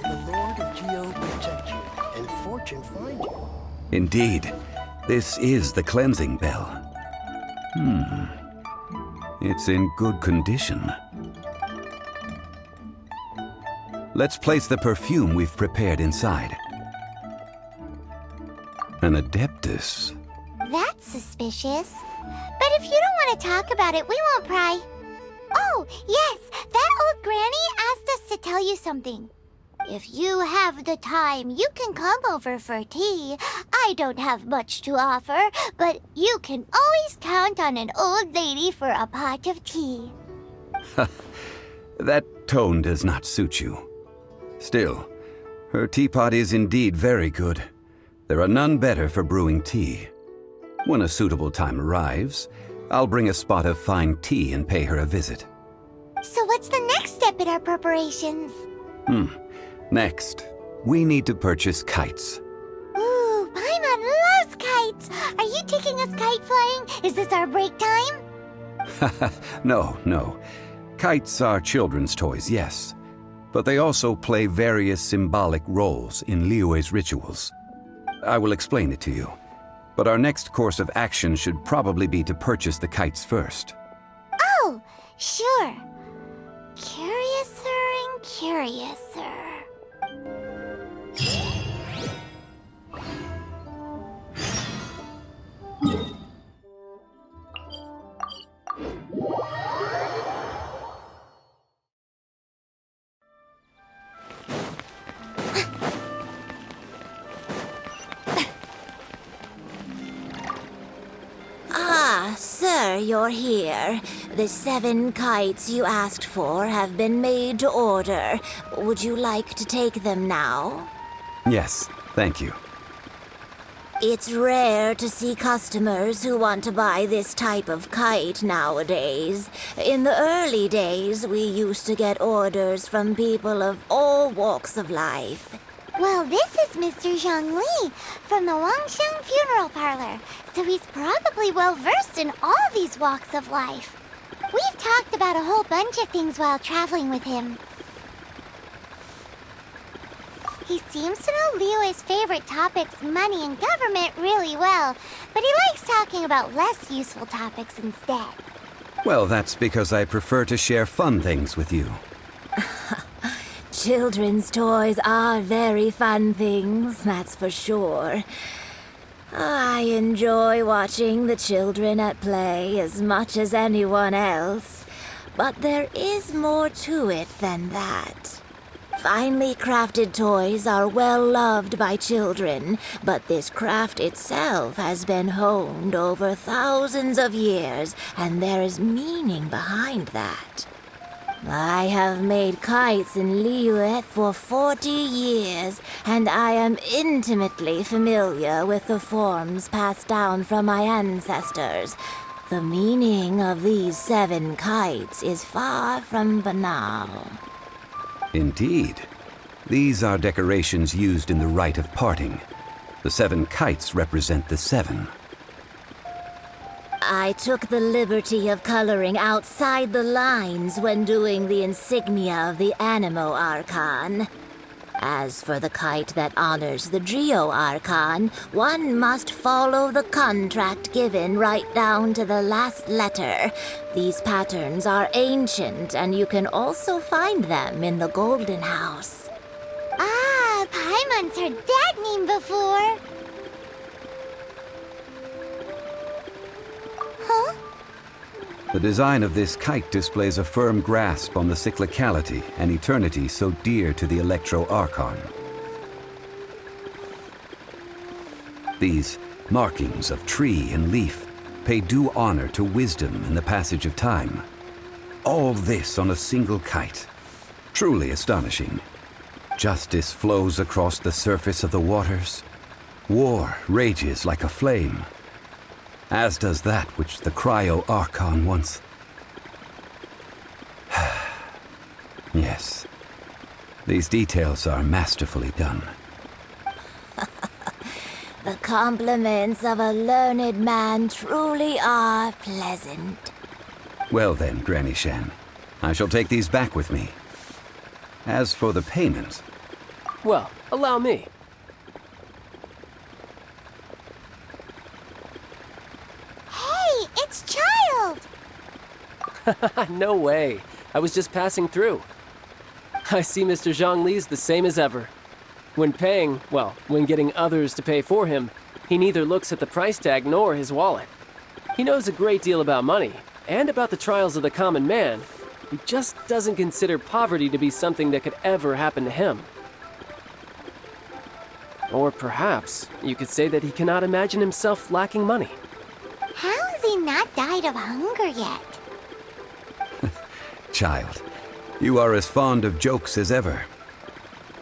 S9: the Lord of Geo protect you and fortune find you.
S6: Indeed, this is the cleansing bell. It's in good condition. Let's place the perfume we've prepared inside. An adeptus.
S3: That's suspicious. But if you don't want to talk about it, we won't pry. Oh, yes, that old granny asked us to tell you something. If you have the time, you can come over for tea. I don't have much to offer, but you can always count on an old lady for a pot of tea.
S6: That tone does not suit you. Still, her teapot is indeed very good. There are none better for brewing tea. When a suitable time arrives, I'll bring a spot of fine tea and pay her a visit.
S3: So what's the next step in our preparations?
S6: Next, we need to purchase kites.
S3: Ooh, Paimon loves kites! Are you taking us kite flying? Is this our break time?
S6: No. Kites are children's toys, yes. But they also play various symbolic roles in Liyue's rituals. I will explain it to you. But our next course of action should probably be to purchase the kites first.
S3: Oh, sure. Curiouser and curiouser.
S15: Ah, sir, you're here. The 7 kites you asked for have been made to order. Would you like to take them now?
S6: Yes, thank you.
S15: It's rare to see customers who want to buy this type of kite nowadays. In the early days, we used to get orders from people of all walks of life.
S3: Well, this is Mr. Zhongli from the Wangsheng Funeral Parlor, so he's probably well-versed in all these walks of life. We've talked about a whole bunch of things while traveling with him. He seems to know Liyue's favorite topics, money and government, really well, but he likes talking about less useful topics instead.
S6: Well, that's because I prefer to share fun things with you.
S15: Children's toys are very fun things, that's for sure. I enjoy watching the children at play as much as anyone else, but there is more to it than that. Finely crafted toys are well loved by children, but this craft itself has been honed over thousands of years, and there is meaning behind that. I have made kites in Liyue for 40 years, and I am intimately familiar with the forms passed down from my ancestors. The meaning of these 7 kites is far from banal.
S6: Indeed. These are decorations used in the Rite of Parting. The 7 kites represent the 7.
S15: I took the liberty of coloring outside the lines when doing the insignia of the Animo Archon. As for the kite that honors the Geo Archon, one must follow the contract given right down to the last letter. These patterns are ancient, and you can also find them in the Golden House.
S3: Ah, Paimon's heard that name before. Huh?
S6: The design of this kite displays a firm grasp on the cyclicality and eternity so dear to the Electro Archon. These markings of tree and leaf pay due honor to wisdom and the passage of time. All this on a single kite. Truly astonishing. Justice flows across the surface of the waters. War rages like a flame. As does that which the Cryo Archon once... Yes. These details are masterfully done.
S15: The compliments of a learned man truly are pleasant.
S6: Well then, Granny Shan, I shall take these back with me. As for the payment...
S4: Well, allow me.
S3: Hey, it's Childe!
S4: No way. I was just passing through. I see Mr. Zhongli's the same as ever. When paying, well, when getting others to pay for him, he neither looks at the price tag nor his wallet. He knows a great deal about money, and about the trials of the common man. He just doesn't consider poverty to be something that could ever happen to him. Or perhaps you could say that he cannot imagine himself lacking money.
S3: How has he not died of hunger yet?
S6: Child, you are as fond of jokes as ever.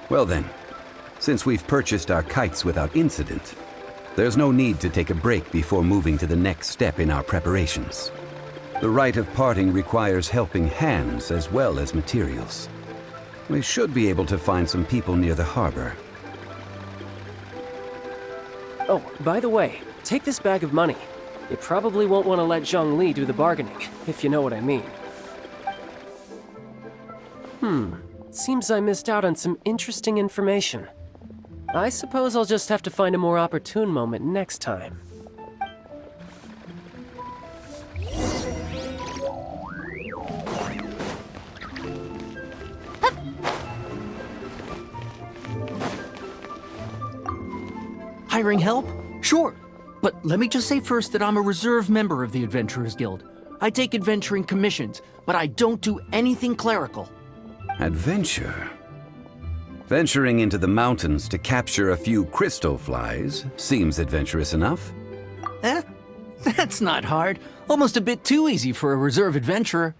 S6: Well then, since we've purchased our kites without incident, there's no need to take a break before moving to the next step in our preparations. The Rite of Parting requires helping hands as well as materials. We should be able to find some people near the harbor.
S4: Oh, by the way, take this bag of money. You probably won't want to let Zhongli do the bargaining, if you know what I mean. Seems I missed out on some interesting information. I suppose I'll just have to find a more opportune moment next time.
S16: Hiring help? Sure. But let me just say first that I'm a reserve member of the Adventurers Guild. I take adventuring commissions, but I don't do anything clerical.
S6: Adventure? Venturing into the mountains to capture a few crystal flies seems adventurous enough.
S16: That's not hard. Almost a bit too easy for a reserve adventurer.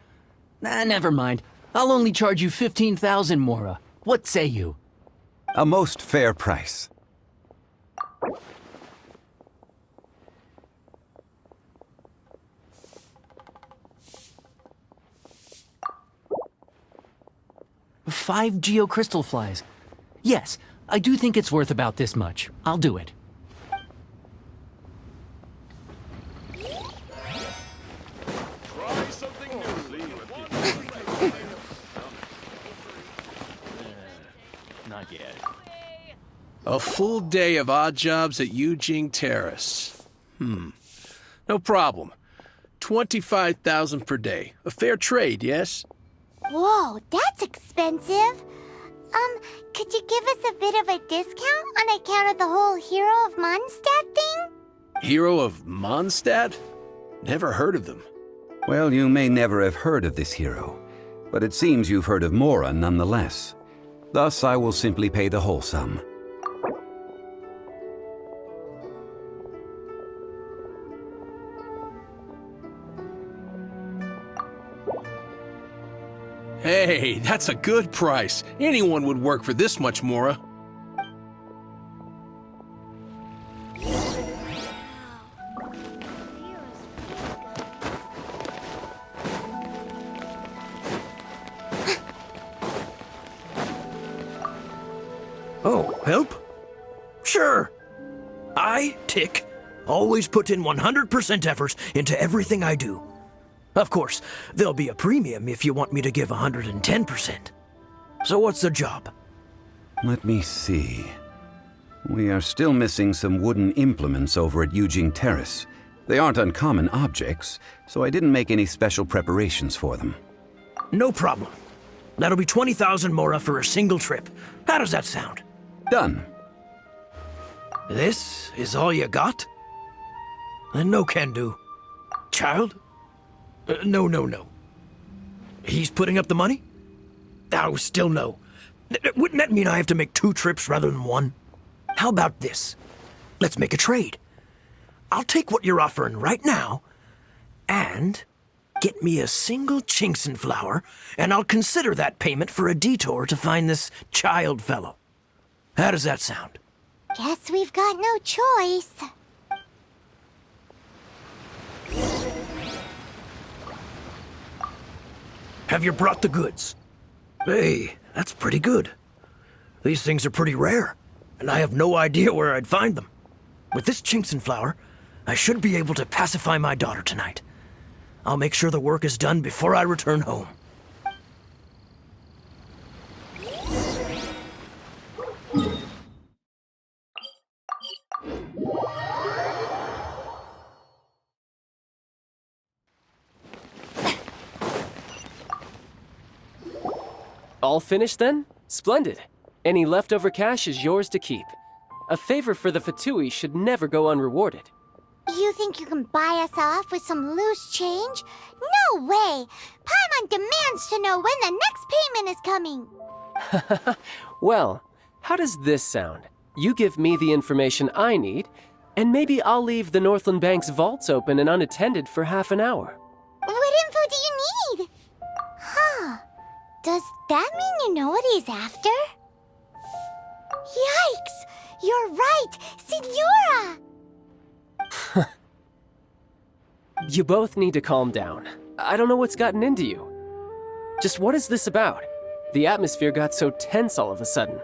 S16: Never mind. I'll only charge you 15,000 Mora. What say you?
S6: A most fair price.
S16: Five geocrystal flies. Yes, I do think it's worth about this much. I'll do it.
S13: Try something new.
S16: Not yet.
S7: A full day of odd jobs at Yujing Terrace. No problem. 25,000 per day. A fair trade, yes?
S3: Whoa, that's expensive. Could you give us a bit of a discount on account of the whole Hero of Mondstadt thing?
S7: Hero of Mondstadt? Never heard of them.
S6: Well, you may never have heard of this hero, but it seems you've heard of Mora nonetheless. Thus, I will simply pay the whole sum.
S7: Hey, that's a good price. Anyone would work for this much, Mora.
S14: Oh, help? Sure. I, Tick, always put in 100% effort into everything I do. Of course, there'll be a premium if you want me to give 110%. So what's the job?
S6: Let me see. We are still missing some wooden implements over at Yujing Terrace. They aren't uncommon objects, so I didn't make any special preparations for them.
S14: No problem. That'll be 20,000 Mora for a single trip. How does that sound?
S6: Done.
S14: This is all you got? Then no can do. Child? No. He's putting up the money? Oh, still no. Wouldn't that mean I have to make 2 trips rather than 1? How about this? Let's make a trade. I'll take what you're offering right now, and get me a single Chinxin flower, and I'll consider that payment for a detour to find this child fellow. How does that sound?
S3: Guess we've got no choice.
S14: Have you brought the goods? Hey, that's pretty good. These things are pretty rare, and I have no idea where I'd find them. With this Chinxin flower, I should be able to pacify my daughter tonight. I'll make sure the work is done before I return home.
S4: All finished then? Splendid. Any leftover cash is yours to keep. A favor for the Fatui should never go unrewarded.
S3: You think you can buy us off with some loose change? No way! Paimon demands to know when the next payment is coming!
S4: Well, how does this sound? You give me the information I need, and maybe I'll leave the Northland Bank's vaults open and unattended for half an hour.
S3: What info do you need? Huh. Does that mean you know what he's after? Yikes! You're right! Signora!
S4: You both need to calm down. I don't know what's gotten into you. Just what is this about? The atmosphere got so tense all of a sudden.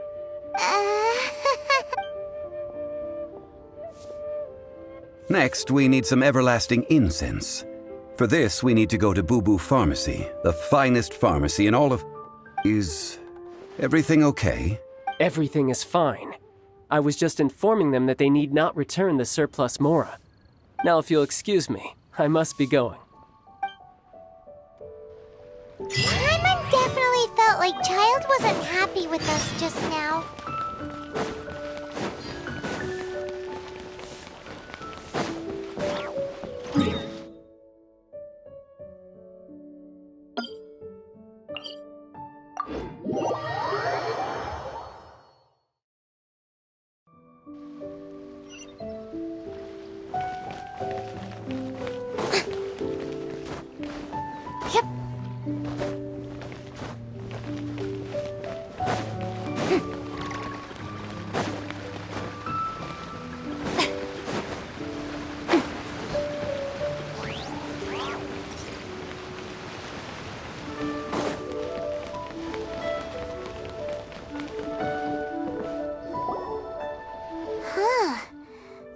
S6: Next, we need some everlasting incense. For this, we need to go to Boo Boo Pharmacy, the finest pharmacy in all of... Is everything okay?
S4: Everything is fine. I was just informing them that they need not return the surplus Mora. Now, if you'll excuse me, I must be going.
S3: Paimon definitely felt like Childe wasn't happy with us just now.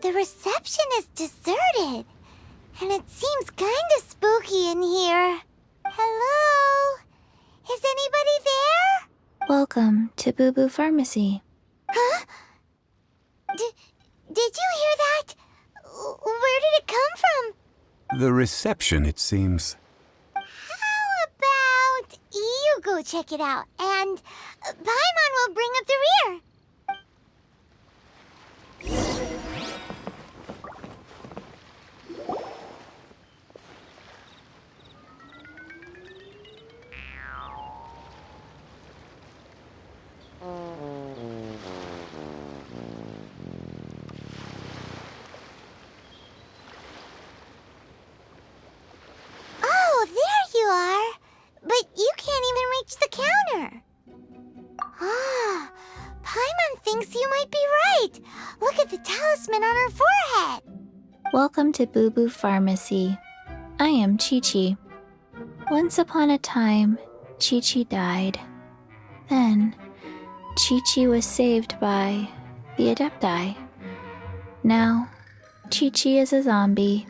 S3: The reception is deserted, and it seems kinda spooky in here. Hello? Is anybody there?
S11: Welcome to Boo Boo Pharmacy.
S3: Huh? Did you hear that? Where did it come from?
S6: The reception, it seems.
S3: How about you go check it out, and Paimon will bring up the rear. with the talisman on her forehead.
S11: Welcome to Boo Boo Pharmacy. I am Chi-Chi. Once upon a time, Chi-Chi died. Then, Chi-Chi was saved by the adepti. Now, Chi-Chi is a zombie.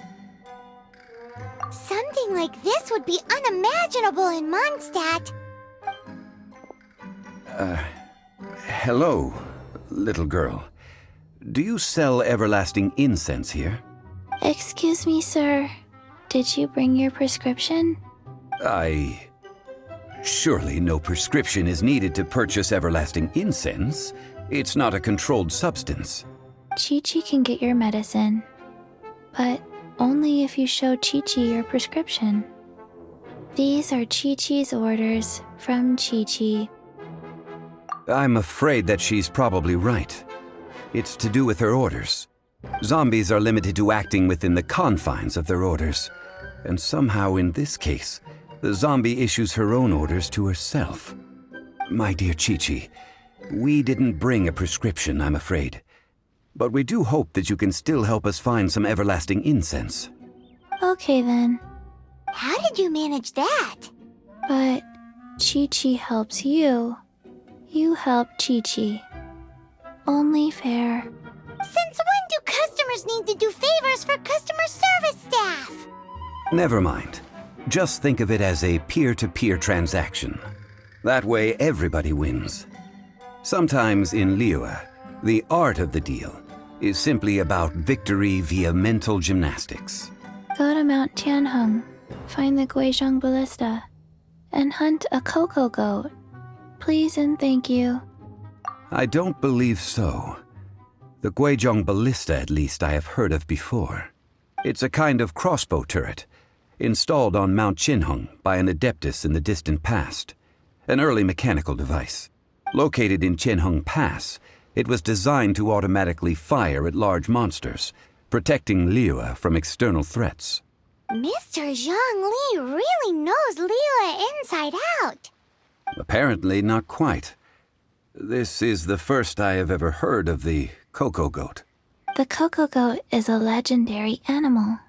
S3: Something like this would be unimaginable in Mondstadt.
S6: Hello, little girl. Do you sell everlasting incense here?
S11: Excuse me, sir. Did you bring your prescription?
S6: Surely no prescription is needed to purchase everlasting incense. It's not a controlled substance.
S11: Chi-Chi can get your medicine, but only if you show Chi-Chi your prescription. These are Chi-Chi's orders from Chi-Chi.
S6: I'm afraid that she's probably right. It's to do with her orders. Zombies are limited to acting within the confines of their orders. And somehow in this case, the zombie issues her own orders to herself. My dear Chi-Chi, we didn't bring a prescription, I'm afraid. But we do hope that you can still help us find some everlasting incense.
S11: Okay then.
S3: How did you manage that?
S11: But Chi-Chi helps you. You help Chi-Chi. Only fair.
S3: Since when do customers need to do favors for customer service staff?
S6: Never mind. Just think of it as a peer-to-peer transaction. That way everybody wins. Sometimes in Liyue, the art of the deal is simply about victory via mental gymnastics.
S11: Go to Mount Tianheng, find the Guizhong ballista, and hunt a cocoa goat. Please and thank you.
S6: I don't believe so. The Guizhong ballista, at least, I have heard of before. It's a kind of crossbow turret, installed on Mount Tianheng by an adeptus in the distant past. An early mechanical device. Located in Tianheng Pass, it was designed to automatically fire at large monsters, protecting Liyue from external threats.
S3: Mr. Zhongli really knows Liyue inside out.
S6: Apparently not quite. This is the first I have ever heard of the cocoa goat.
S11: The cocoa goat is a legendary animal,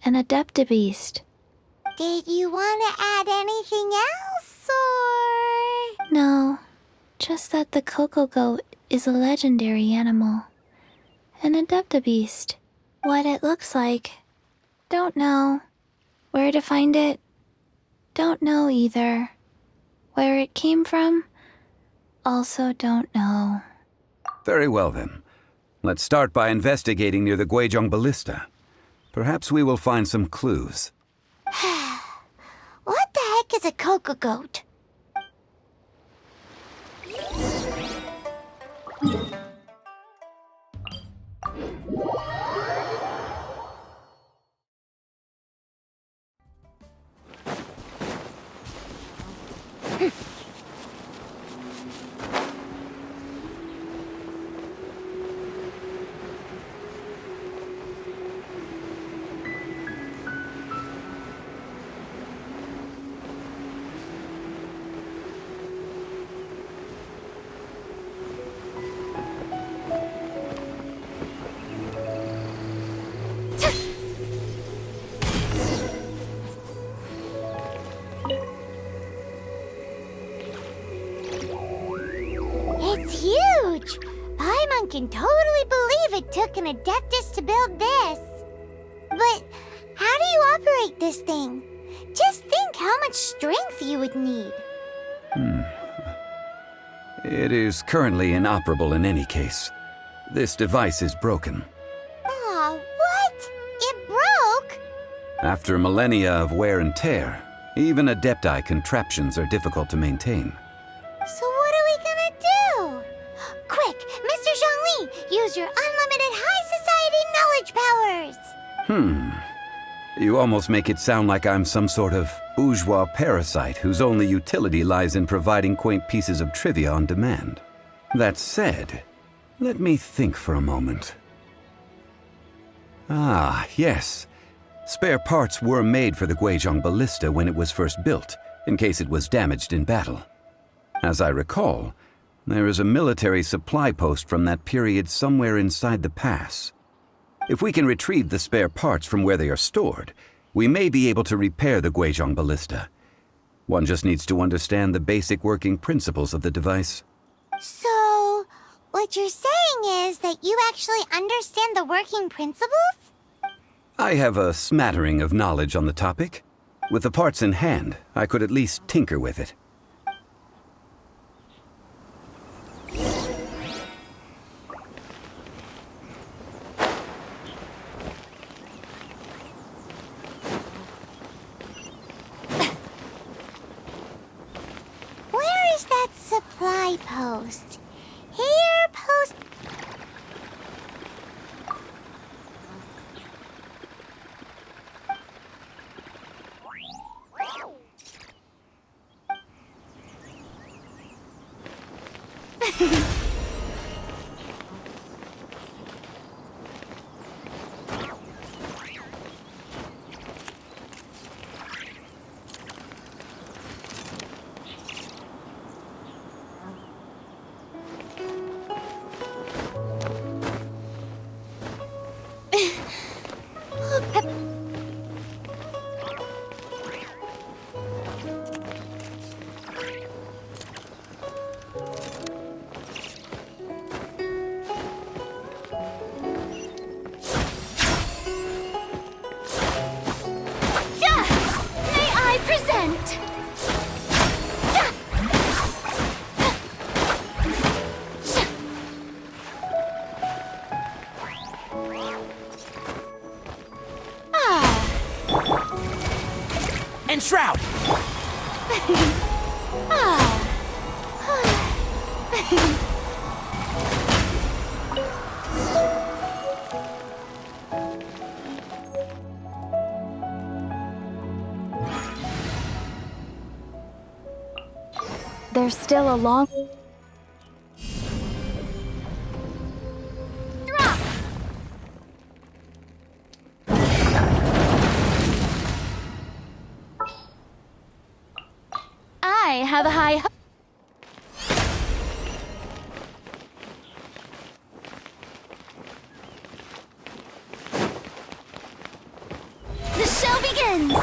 S11: an adepti beast.
S3: Did you want to add anything else, or...?
S11: No, just that the cocoa goat is a legendary animal, an adepti beast. What it looks like, don't know. Where to find it, don't know either. Where it came from, also don't know.
S6: Very well then. Let's start by investigating near the Guizhong ballista. Perhaps we will find some clues.
S3: What the heck is a cocoa goat? It's huge! Paimon can totally believe it took an adeptus to build this. But how do you operate this thing? Just think how much strength you would need.
S6: It is currently inoperable in any case. This device is broken.
S3: Aw, what? It broke?
S6: After millennia of wear and tear, even adepti contraptions are difficult to maintain.
S3: So what are we gonna do? Quick, Mr. Zhongli, use your unlimited high society knowledge powers!
S6: You almost make it sound like I'm some sort of bourgeois parasite whose only utility lies in providing quaint pieces of trivia on demand. That said, let me think for a moment. Ah, yes. Spare parts were made for the Guizhong ballista when it was first built, in case it was damaged in battle. As I recall, There is a military supply post from that period somewhere inside the pass. If we can retrieve the spare parts from where they are stored, we may be able to repair the Guizhong ballista. One just needs to understand the basic working principles of the device.
S3: So, what you're saying is that you actually understand the working principles?
S6: I have a smattering of knowledge on the topic. With the parts in hand, I could at least tinker with it.
S3: Where is that supply post? Here, post...
S8: Shroud!
S11: There's still a long... I have a high...
S3: The show begins!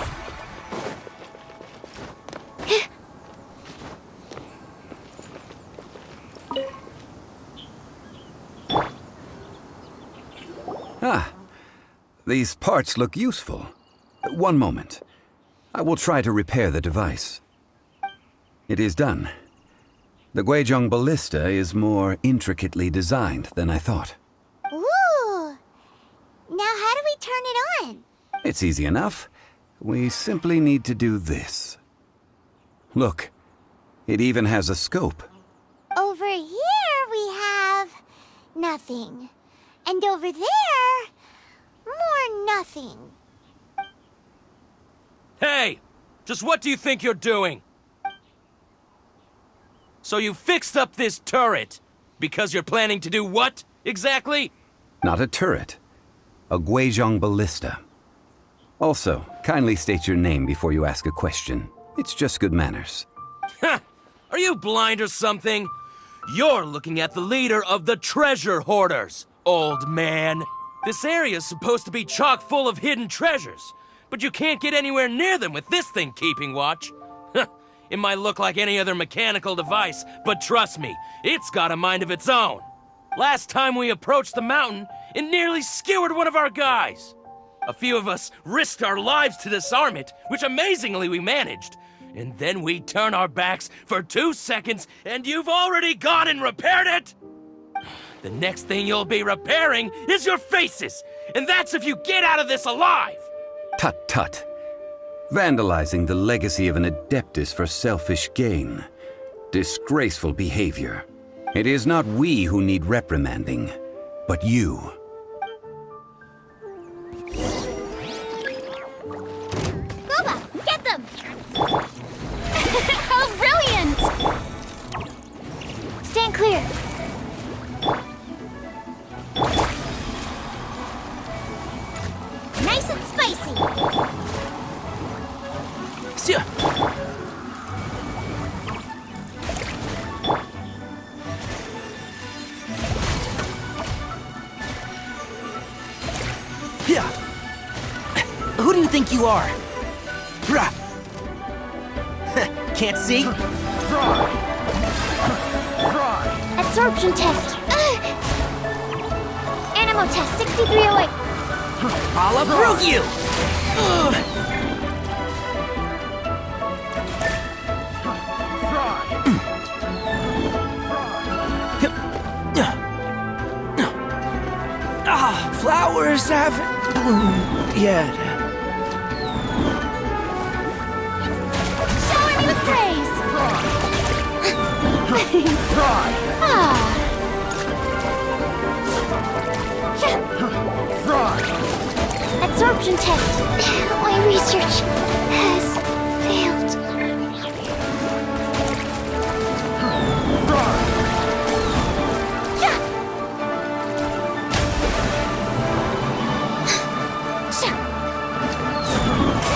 S6: Ah, these parts look useful. One moment. I will try to repair the device. It is done. The Guizhong ballista is more intricately designed than I thought.
S3: Ooh! Now how do we turn it on?
S6: It's easy enough. We simply need to do this. Look, it even has a scope.
S3: Over here we have... nothing. And over there... more nothing.
S8: Hey! Just what do you think you're doing? So you fixed up this turret because you're planning to do what, exactly?
S6: Not a turret. A Guizhong ballista. Also, kindly state your name before you ask a question. It's just good manners.
S8: Ha! Are you blind or something? You're looking at the leader of the treasure hoarders, old man. This area's supposed to be chock full of hidden treasures, but you can't get anywhere near them with this thing keeping watch. It might look like any other mechanical device, but trust me, it's got a mind of its own. Last time we approached the mountain, it nearly skewered one of our guys. A few of us risked our lives to disarm it, which amazingly we managed. And then we turn our backs for 2 seconds, and you've already gone and repaired it? The next thing you'll be repairing is your faces, and that's if you get out of this alive!
S6: Tut tut. Vandalizing the legacy of an adeptus for selfish gain. Disgraceful behavior. It is not we who need reprimanding, but you.
S3: Boba, get them! How brilliant! Stand clear. Nice and spicy.
S8: think you are? Rah. Can't see?
S3: Absorption test. Animo test 6308.
S8: I'll approve you! Flowers haven't bloomed yet.
S3: Shower me with praise. Absorption test. My research has failed.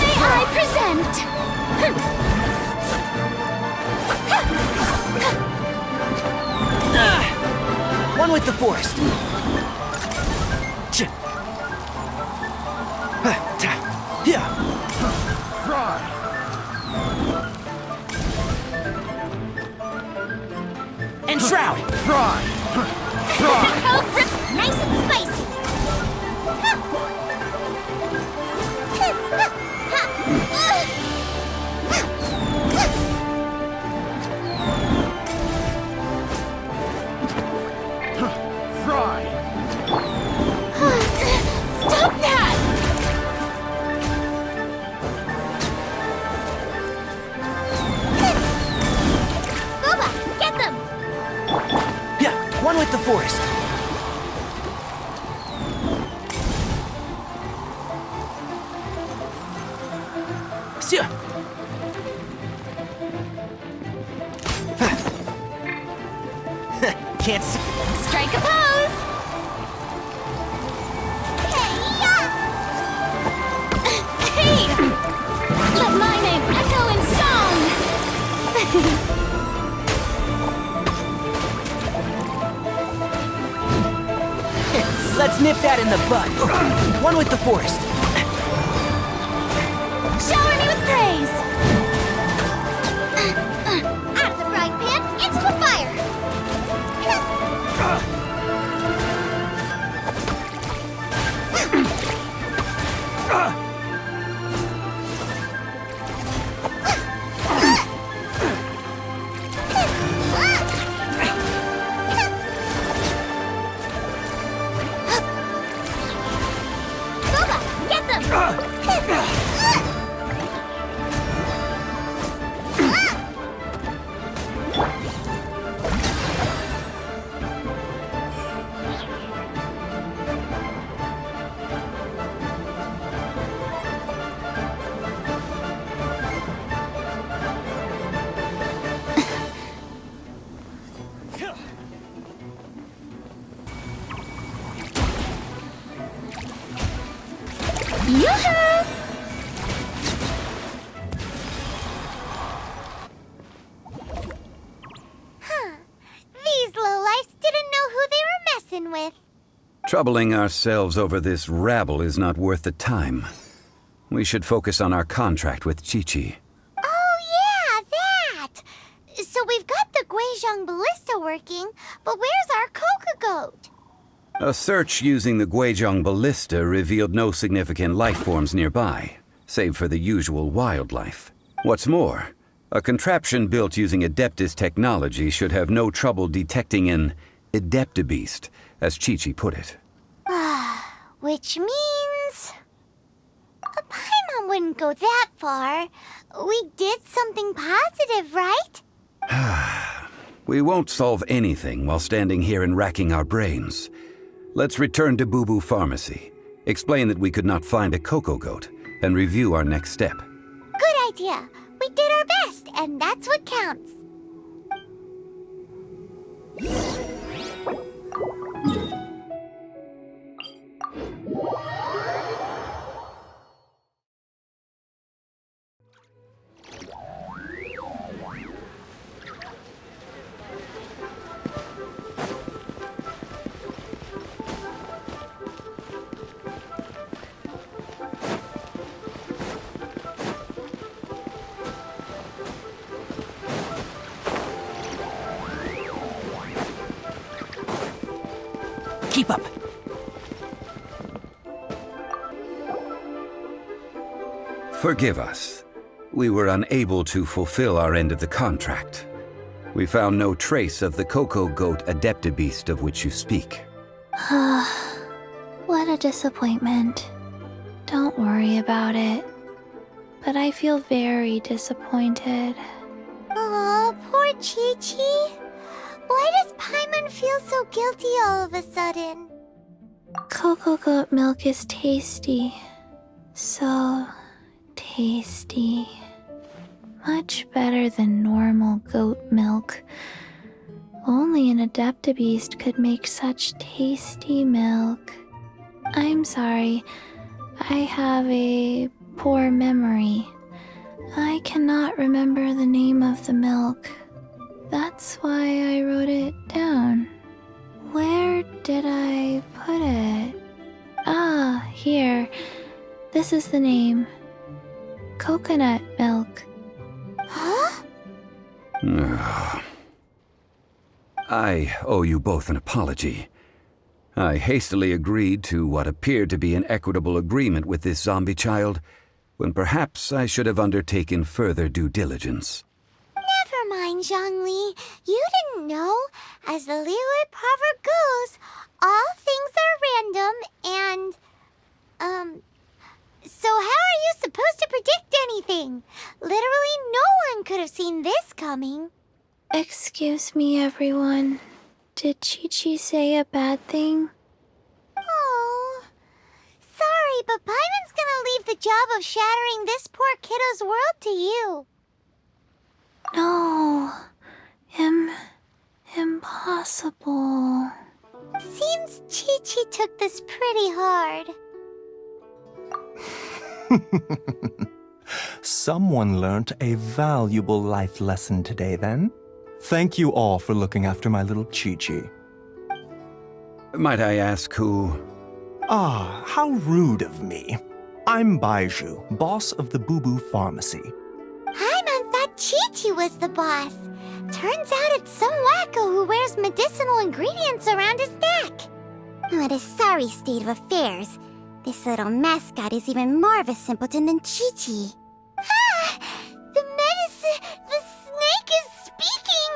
S3: May I present?
S8: One with the forest. And shroud.
S3: Oh, nice and spicy. Stop that! Boba, get them!
S8: Yeah, one with the forest. Sure. Can't see.
S3: Strike a pose! Hey! Let my name echo in song!
S8: Let's nip that in the bud. One with the forest.
S3: Shower me with praise! Out of the frying pan, into the fire! Boba, get them! Yoo-hoo! These lowlifes didn't know who they were messing with.
S6: Troubling ourselves over this rabble is not worth the time. We should focus on our contract with Chi-Chi.
S3: Oh yeah, that! So we've got the Guizhong ballista working, but where's our coca goat?
S6: A search using the Guizhong ballista revealed no significant life forms nearby, save for the usual wildlife. What's more, a contraption built using Adeptis technology should have no trouble detecting an adeptibeast, as Chi-Chi put it.
S3: Which means... Paimon wouldn't go that far. We did something positive, right?
S6: We won't solve anything while standing here and racking our brains. Let's return to Boo Boo Pharmacy, explain that we could not find a cocoa goat, and review our next step.
S3: Good idea. We did our best, and that's what counts.
S16: Keep up.
S6: Forgive us. We were unable to fulfill our end of the contract. We found no trace of the cocoa goat adepti beast of which you speak.
S11: What a disappointment. Don't worry about it. But I feel very disappointed.
S3: Aw, poor Chi-Chi. Why does Paimon feel so guilty all of a sudden?
S11: Cocoa goat milk is tasty. So tasty. Much better than normal goat milk. Only an adepti beast could make such tasty milk. I'm sorry. I have a poor memory. I cannot remember the name of the milk. That's why I wrote it down. Where did I put it? Ah, here. This is the name. Coconut milk.
S3: Huh?
S6: I owe you both an apology. I hastily agreed to what appeared to be an equitable agreement with this zombie child, when perhaps I should have undertaken further due diligence.
S3: Never mind, Zhongli. You didn't know. As the Liyue proverb goes, all things are random and, so how are you supposed to predict anything? Literally no one could have seen this coming.
S11: Excuse me, everyone. Did Chi-Chi say a bad thing?
S3: Oh, sorry, but Paimon's gonna leave the job of shattering this poor kiddo's world to you.
S11: No. Impossible.
S3: Seems Chi-Chi took this pretty hard.
S5: Someone learnt a valuable life lesson today, then. Thank you all for looking after my little Chi-Chi.
S6: Might I ask who?
S5: Ah, how rude of me. I'm Baizhu, boss of the Boo Boo Pharmacy.
S3: Paimon thought Chi-Chi was the boss. Turns out it's some wacko who wears medicinal ingredients around his neck.
S17: What a sorry state of affairs. This little mascot is even more of a simpleton than Chi-Chi.
S3: Ah! The snake is speaking!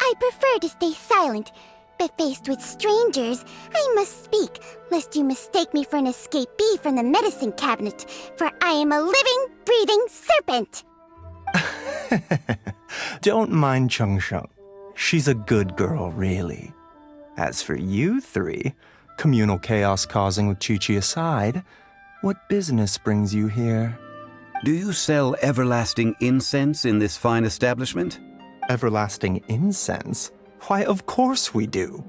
S17: I prefer to stay silent, but faced with strangers, I must speak, lest you mistake me for an escapee from the medicine cabinet, for I am a living, breathing serpent!
S5: Don't mind Chengsheng. She's a good girl, really. As for you three, communal chaos causing with Chi-Chi aside, what business brings you here?
S6: Do you sell everlasting incense in this fine establishment?
S5: Everlasting incense? Why, of course we do.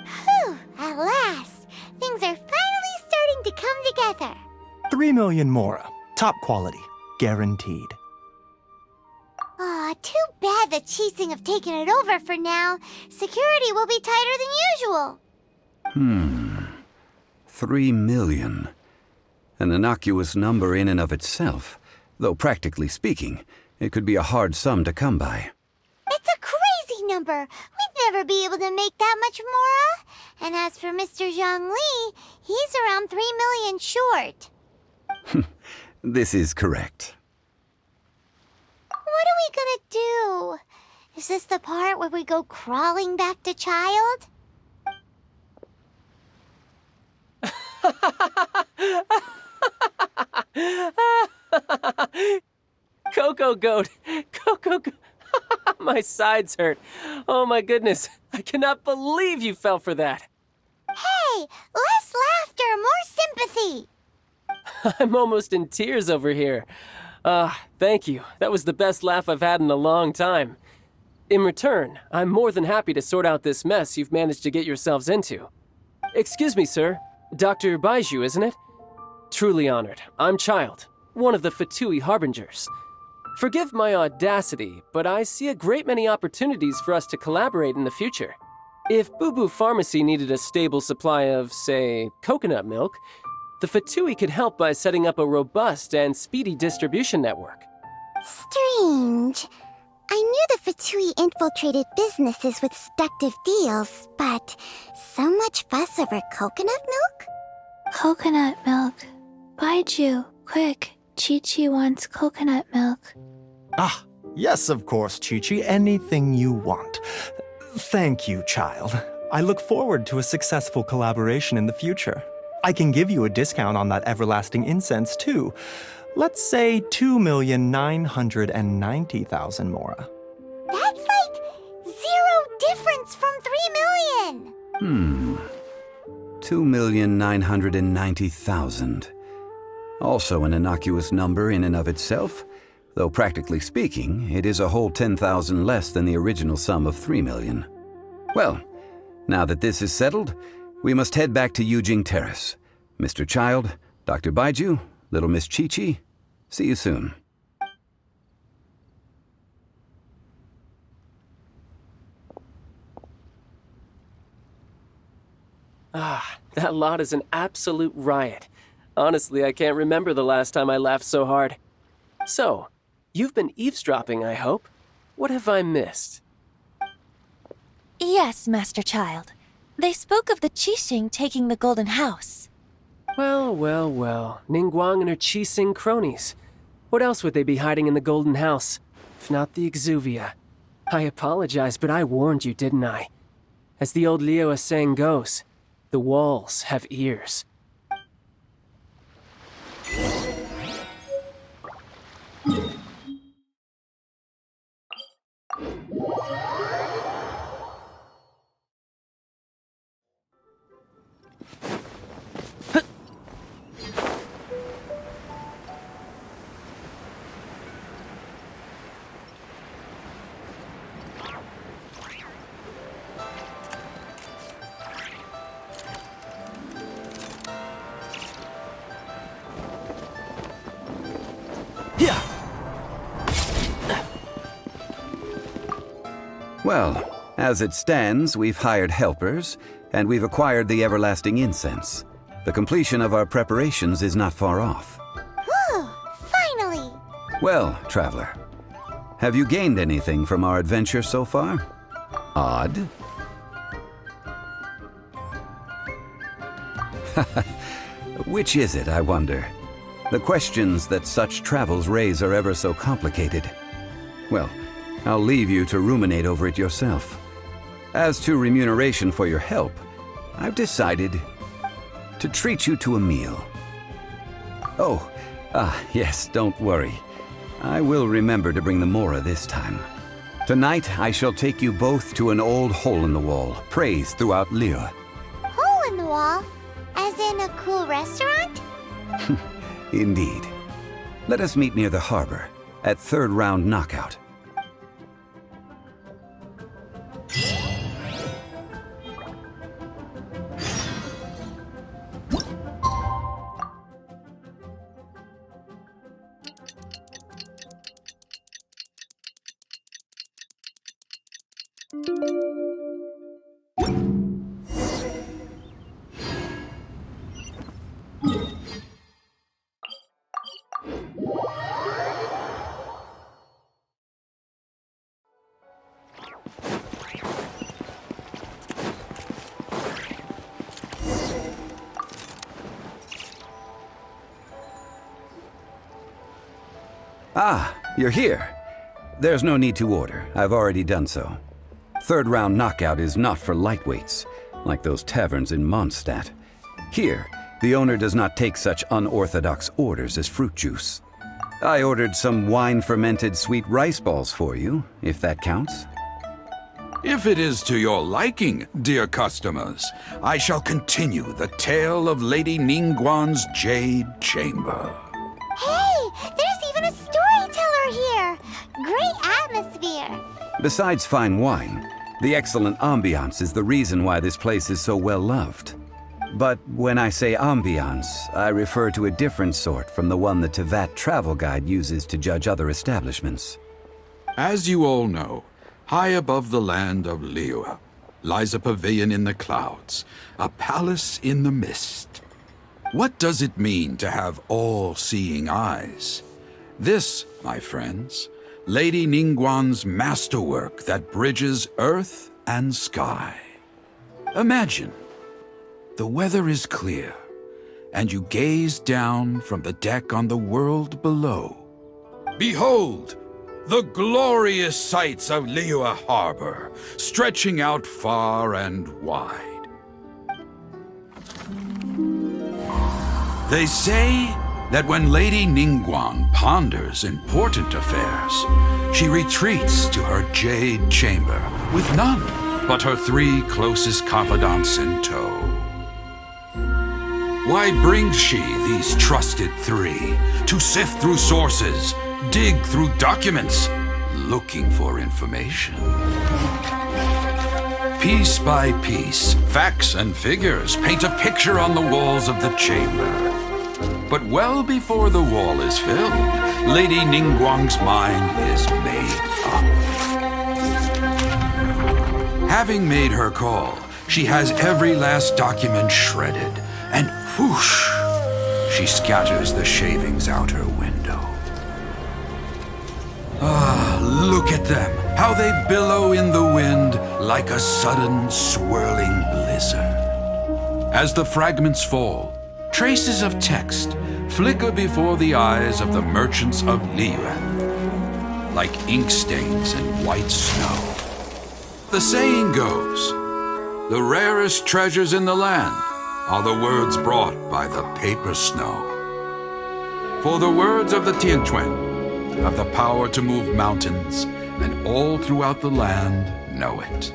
S3: Phew, at last. Things are finally starting to come together.
S5: 3 million mora. Top quality. Guaranteed.
S3: Aw, too bad the Chising have taken it over for now. Security will be tighter than usual.
S6: 3 million. An innocuous number in and of itself, though practically speaking, it could be a hard sum to come by.
S3: It's a crazy number. We'd never be able to make that much mora. And as for Mr. Zhongli, he's around 3 million short.
S6: This is correct.
S3: What are we gonna do? Is this the part where we go crawling back to Childe?
S4: Cocoa goat! Cocoa goat! My sides hurt. Oh my goodness. I cannot believe you fell for that.
S3: Hey, less laughter, more sympathy.
S4: I'm almost in tears over here. Thank you. That was the best laugh I've had in a long time. In return, I'm more than happy to sort out this mess you've managed to get yourselves into. Excuse me, sir. Dr. Baizhu, isn't it? Truly honored. I'm Childe, one of the Fatui Harbingers. Forgive my audacity, but I see a great many opportunities for us to collaborate in the future. If Boo Boo Pharmacy needed a stable supply of, say, coconut milk, the Fatui could help by setting up a robust and speedy distribution network.
S17: Strange. I knew the Fatui infiltrated businesses with seductive deals, but so much fuss over coconut milk?
S11: Coconut milk. Baiju, quick. Chi-Chi wants coconut milk.
S5: Ah, yes, of course, Chi-Chi. Anything you want. Thank you, child. I look forward to a successful collaboration in the future. I can give you a discount on that everlasting incense, too. Let's say 2,990,000 mora.
S3: That's like 0 difference from 3 million.
S6: 2,990,000. Also an innocuous number in and of itself, though practically speaking, it is a whole 10,000 less than the original sum of 3 million. Well, now that this is settled, we must head back to Yujing Terrace. Mr. Childe, Dr. Baiju, little Miss Chi-Chi, see you soon.
S4: Ah, that lot is an absolute riot. Honestly, I can't remember the last time I laughed so hard. So, you've been eavesdropping, I hope? What have I missed?
S2: Yes, Master Childe. They spoke of the Qixing taking the Golden House.
S4: Well, well, well. Ningguang and her Qixing cronies. What else would they be hiding in the Golden House, if not the Exuvia? I apologize, but I warned you, didn't I? As the old Liyue saying goes, the walls have ears.
S6: Well, as it stands, we've hired helpers, and we've acquired the everlasting incense. The completion of our preparations is not far off.
S3: Whew, finally!
S6: Well, traveler, have you gained anything from our adventure so far? Odd? Which is it, I wonder? The questions that such travels raise are ever so complicated. Well, I'll leave you to ruminate over it yourself. As to remuneration for your help, I've decided to treat you to a meal. Oh, yes, don't worry. I will remember to bring the mora this time. Tonight, I shall take you both to an old hole-in-the-wall, praised throughout Liyue.
S3: Hole in the wall? As in a cool restaurant?
S6: Indeed. Let us meet near the harbor, at third round knockout. Ah, you're here. There's no need to order. I've already done so. Third round knockout is not for lightweights, like those taverns in Mondstadt. Here, the owner does not take such unorthodox orders as fruit juice. I ordered some wine-fermented sweet rice balls for you, if that counts.
S18: If it is to your liking, dear customers, I shall continue the tale of Lady Ningguang's Jade Chamber.
S3: Hey, there's even a storyteller here! Great atmosphere!
S6: Besides fine wine, the excellent ambiance is the reason why this place is so well loved. But when I say ambiance, I refer to a different sort from the one the Tevat travel guide uses to judge other establishments.
S18: As you all know, high above the land of Liyue lies a pavilion in the clouds, a palace in the mist. What does it mean to have all-seeing eyes? This, my friends, Lady Ningguang's masterwork that bridges earth and sky. Imagine, the weather is clear, and you gaze down from the deck on the world below. Behold, the glorious sights of Liyue Harbor, stretching out far and wide. They say that when Lady Ningguang ponders important affairs, she retreats to her Jade chamber with none but her 3 closest confidants in tow. Why brings she these trusted 3 to sift through sources, dig through documents, looking for information? Piece by piece, facts and figures paint a picture on the walls of the chamber. But well before the wall is filled, Lady Ningguang's mind is made up. Having made her call, she has every last document shredded, and whoosh, she scatters the shavings out her window. Ah, look at them, how they billow in the wind like a sudden swirling blizzard. As the fragments fall, traces of text flicker before the eyes of the merchants of Liyue, like ink stains in white snow. The saying goes, the rarest treasures in the land are the words brought by the paper snow. For the words of the Tianquan have the power to move mountains, and all throughout the land know it.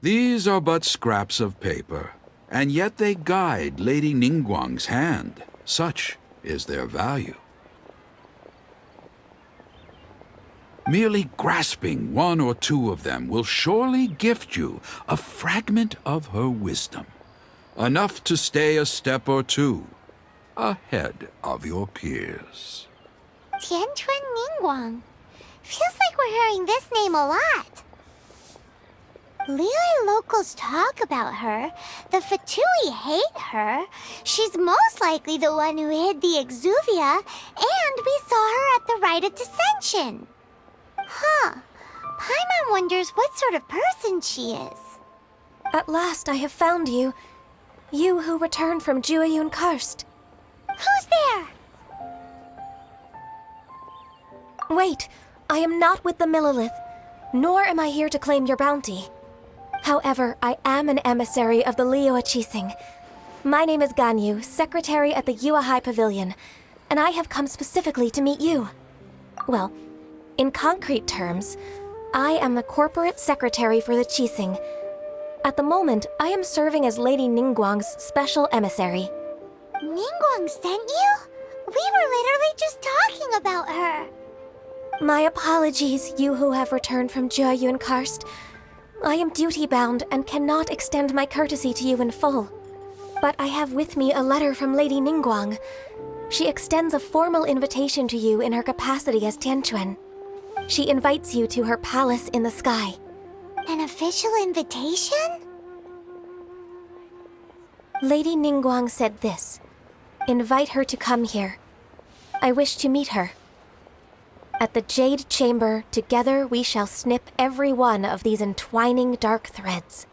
S18: These are but scraps of paper, and yet they guide Lady Ningguang's hand. Such is their value. Merely grasping 1 or 2 of them will surely gift you a fragment of her wisdom, enough to stay a step or 2 ahead of your peers.
S3: Tianquan Ningguang. Feels like we're hearing this name a lot. Liuli locals talk about her. The Fatui hate her. She's most likely the one who hid the exuvia, and we saw her at the Rite of Dissension. Huh. Paimon wonders what sort of person she is.
S2: At last I have found you. You who returned from Jueyun Karst.
S3: Who's there?
S2: Wait, I am not with the Millelith, nor am I here to claim your bounty. However, I am an emissary of the Liyue Qixing. My name is Ganyu, secretary at the Yuehai Pavilion, and I have come specifically to meet you. Well, in concrete terms, I am the corporate secretary for the Qixing. At the moment, I am serving as Lady Ningguang's special emissary.
S3: Ningguang sent you? We were literally just talking about her.
S2: My apologies, you who have returned from Jueyun Karst. I am duty-bound and cannot extend my courtesy to you in full. But I have with me a letter from Lady Ningguang. She extends a formal invitation to you in her capacity as Tianquan. She invites you to her palace in the sky.
S3: An official invitation?
S2: Lady Ningguang said this. Invite her to come here. I wish to meet her. At the Jade Chamber, together we shall snip every one of these entwining dark threads.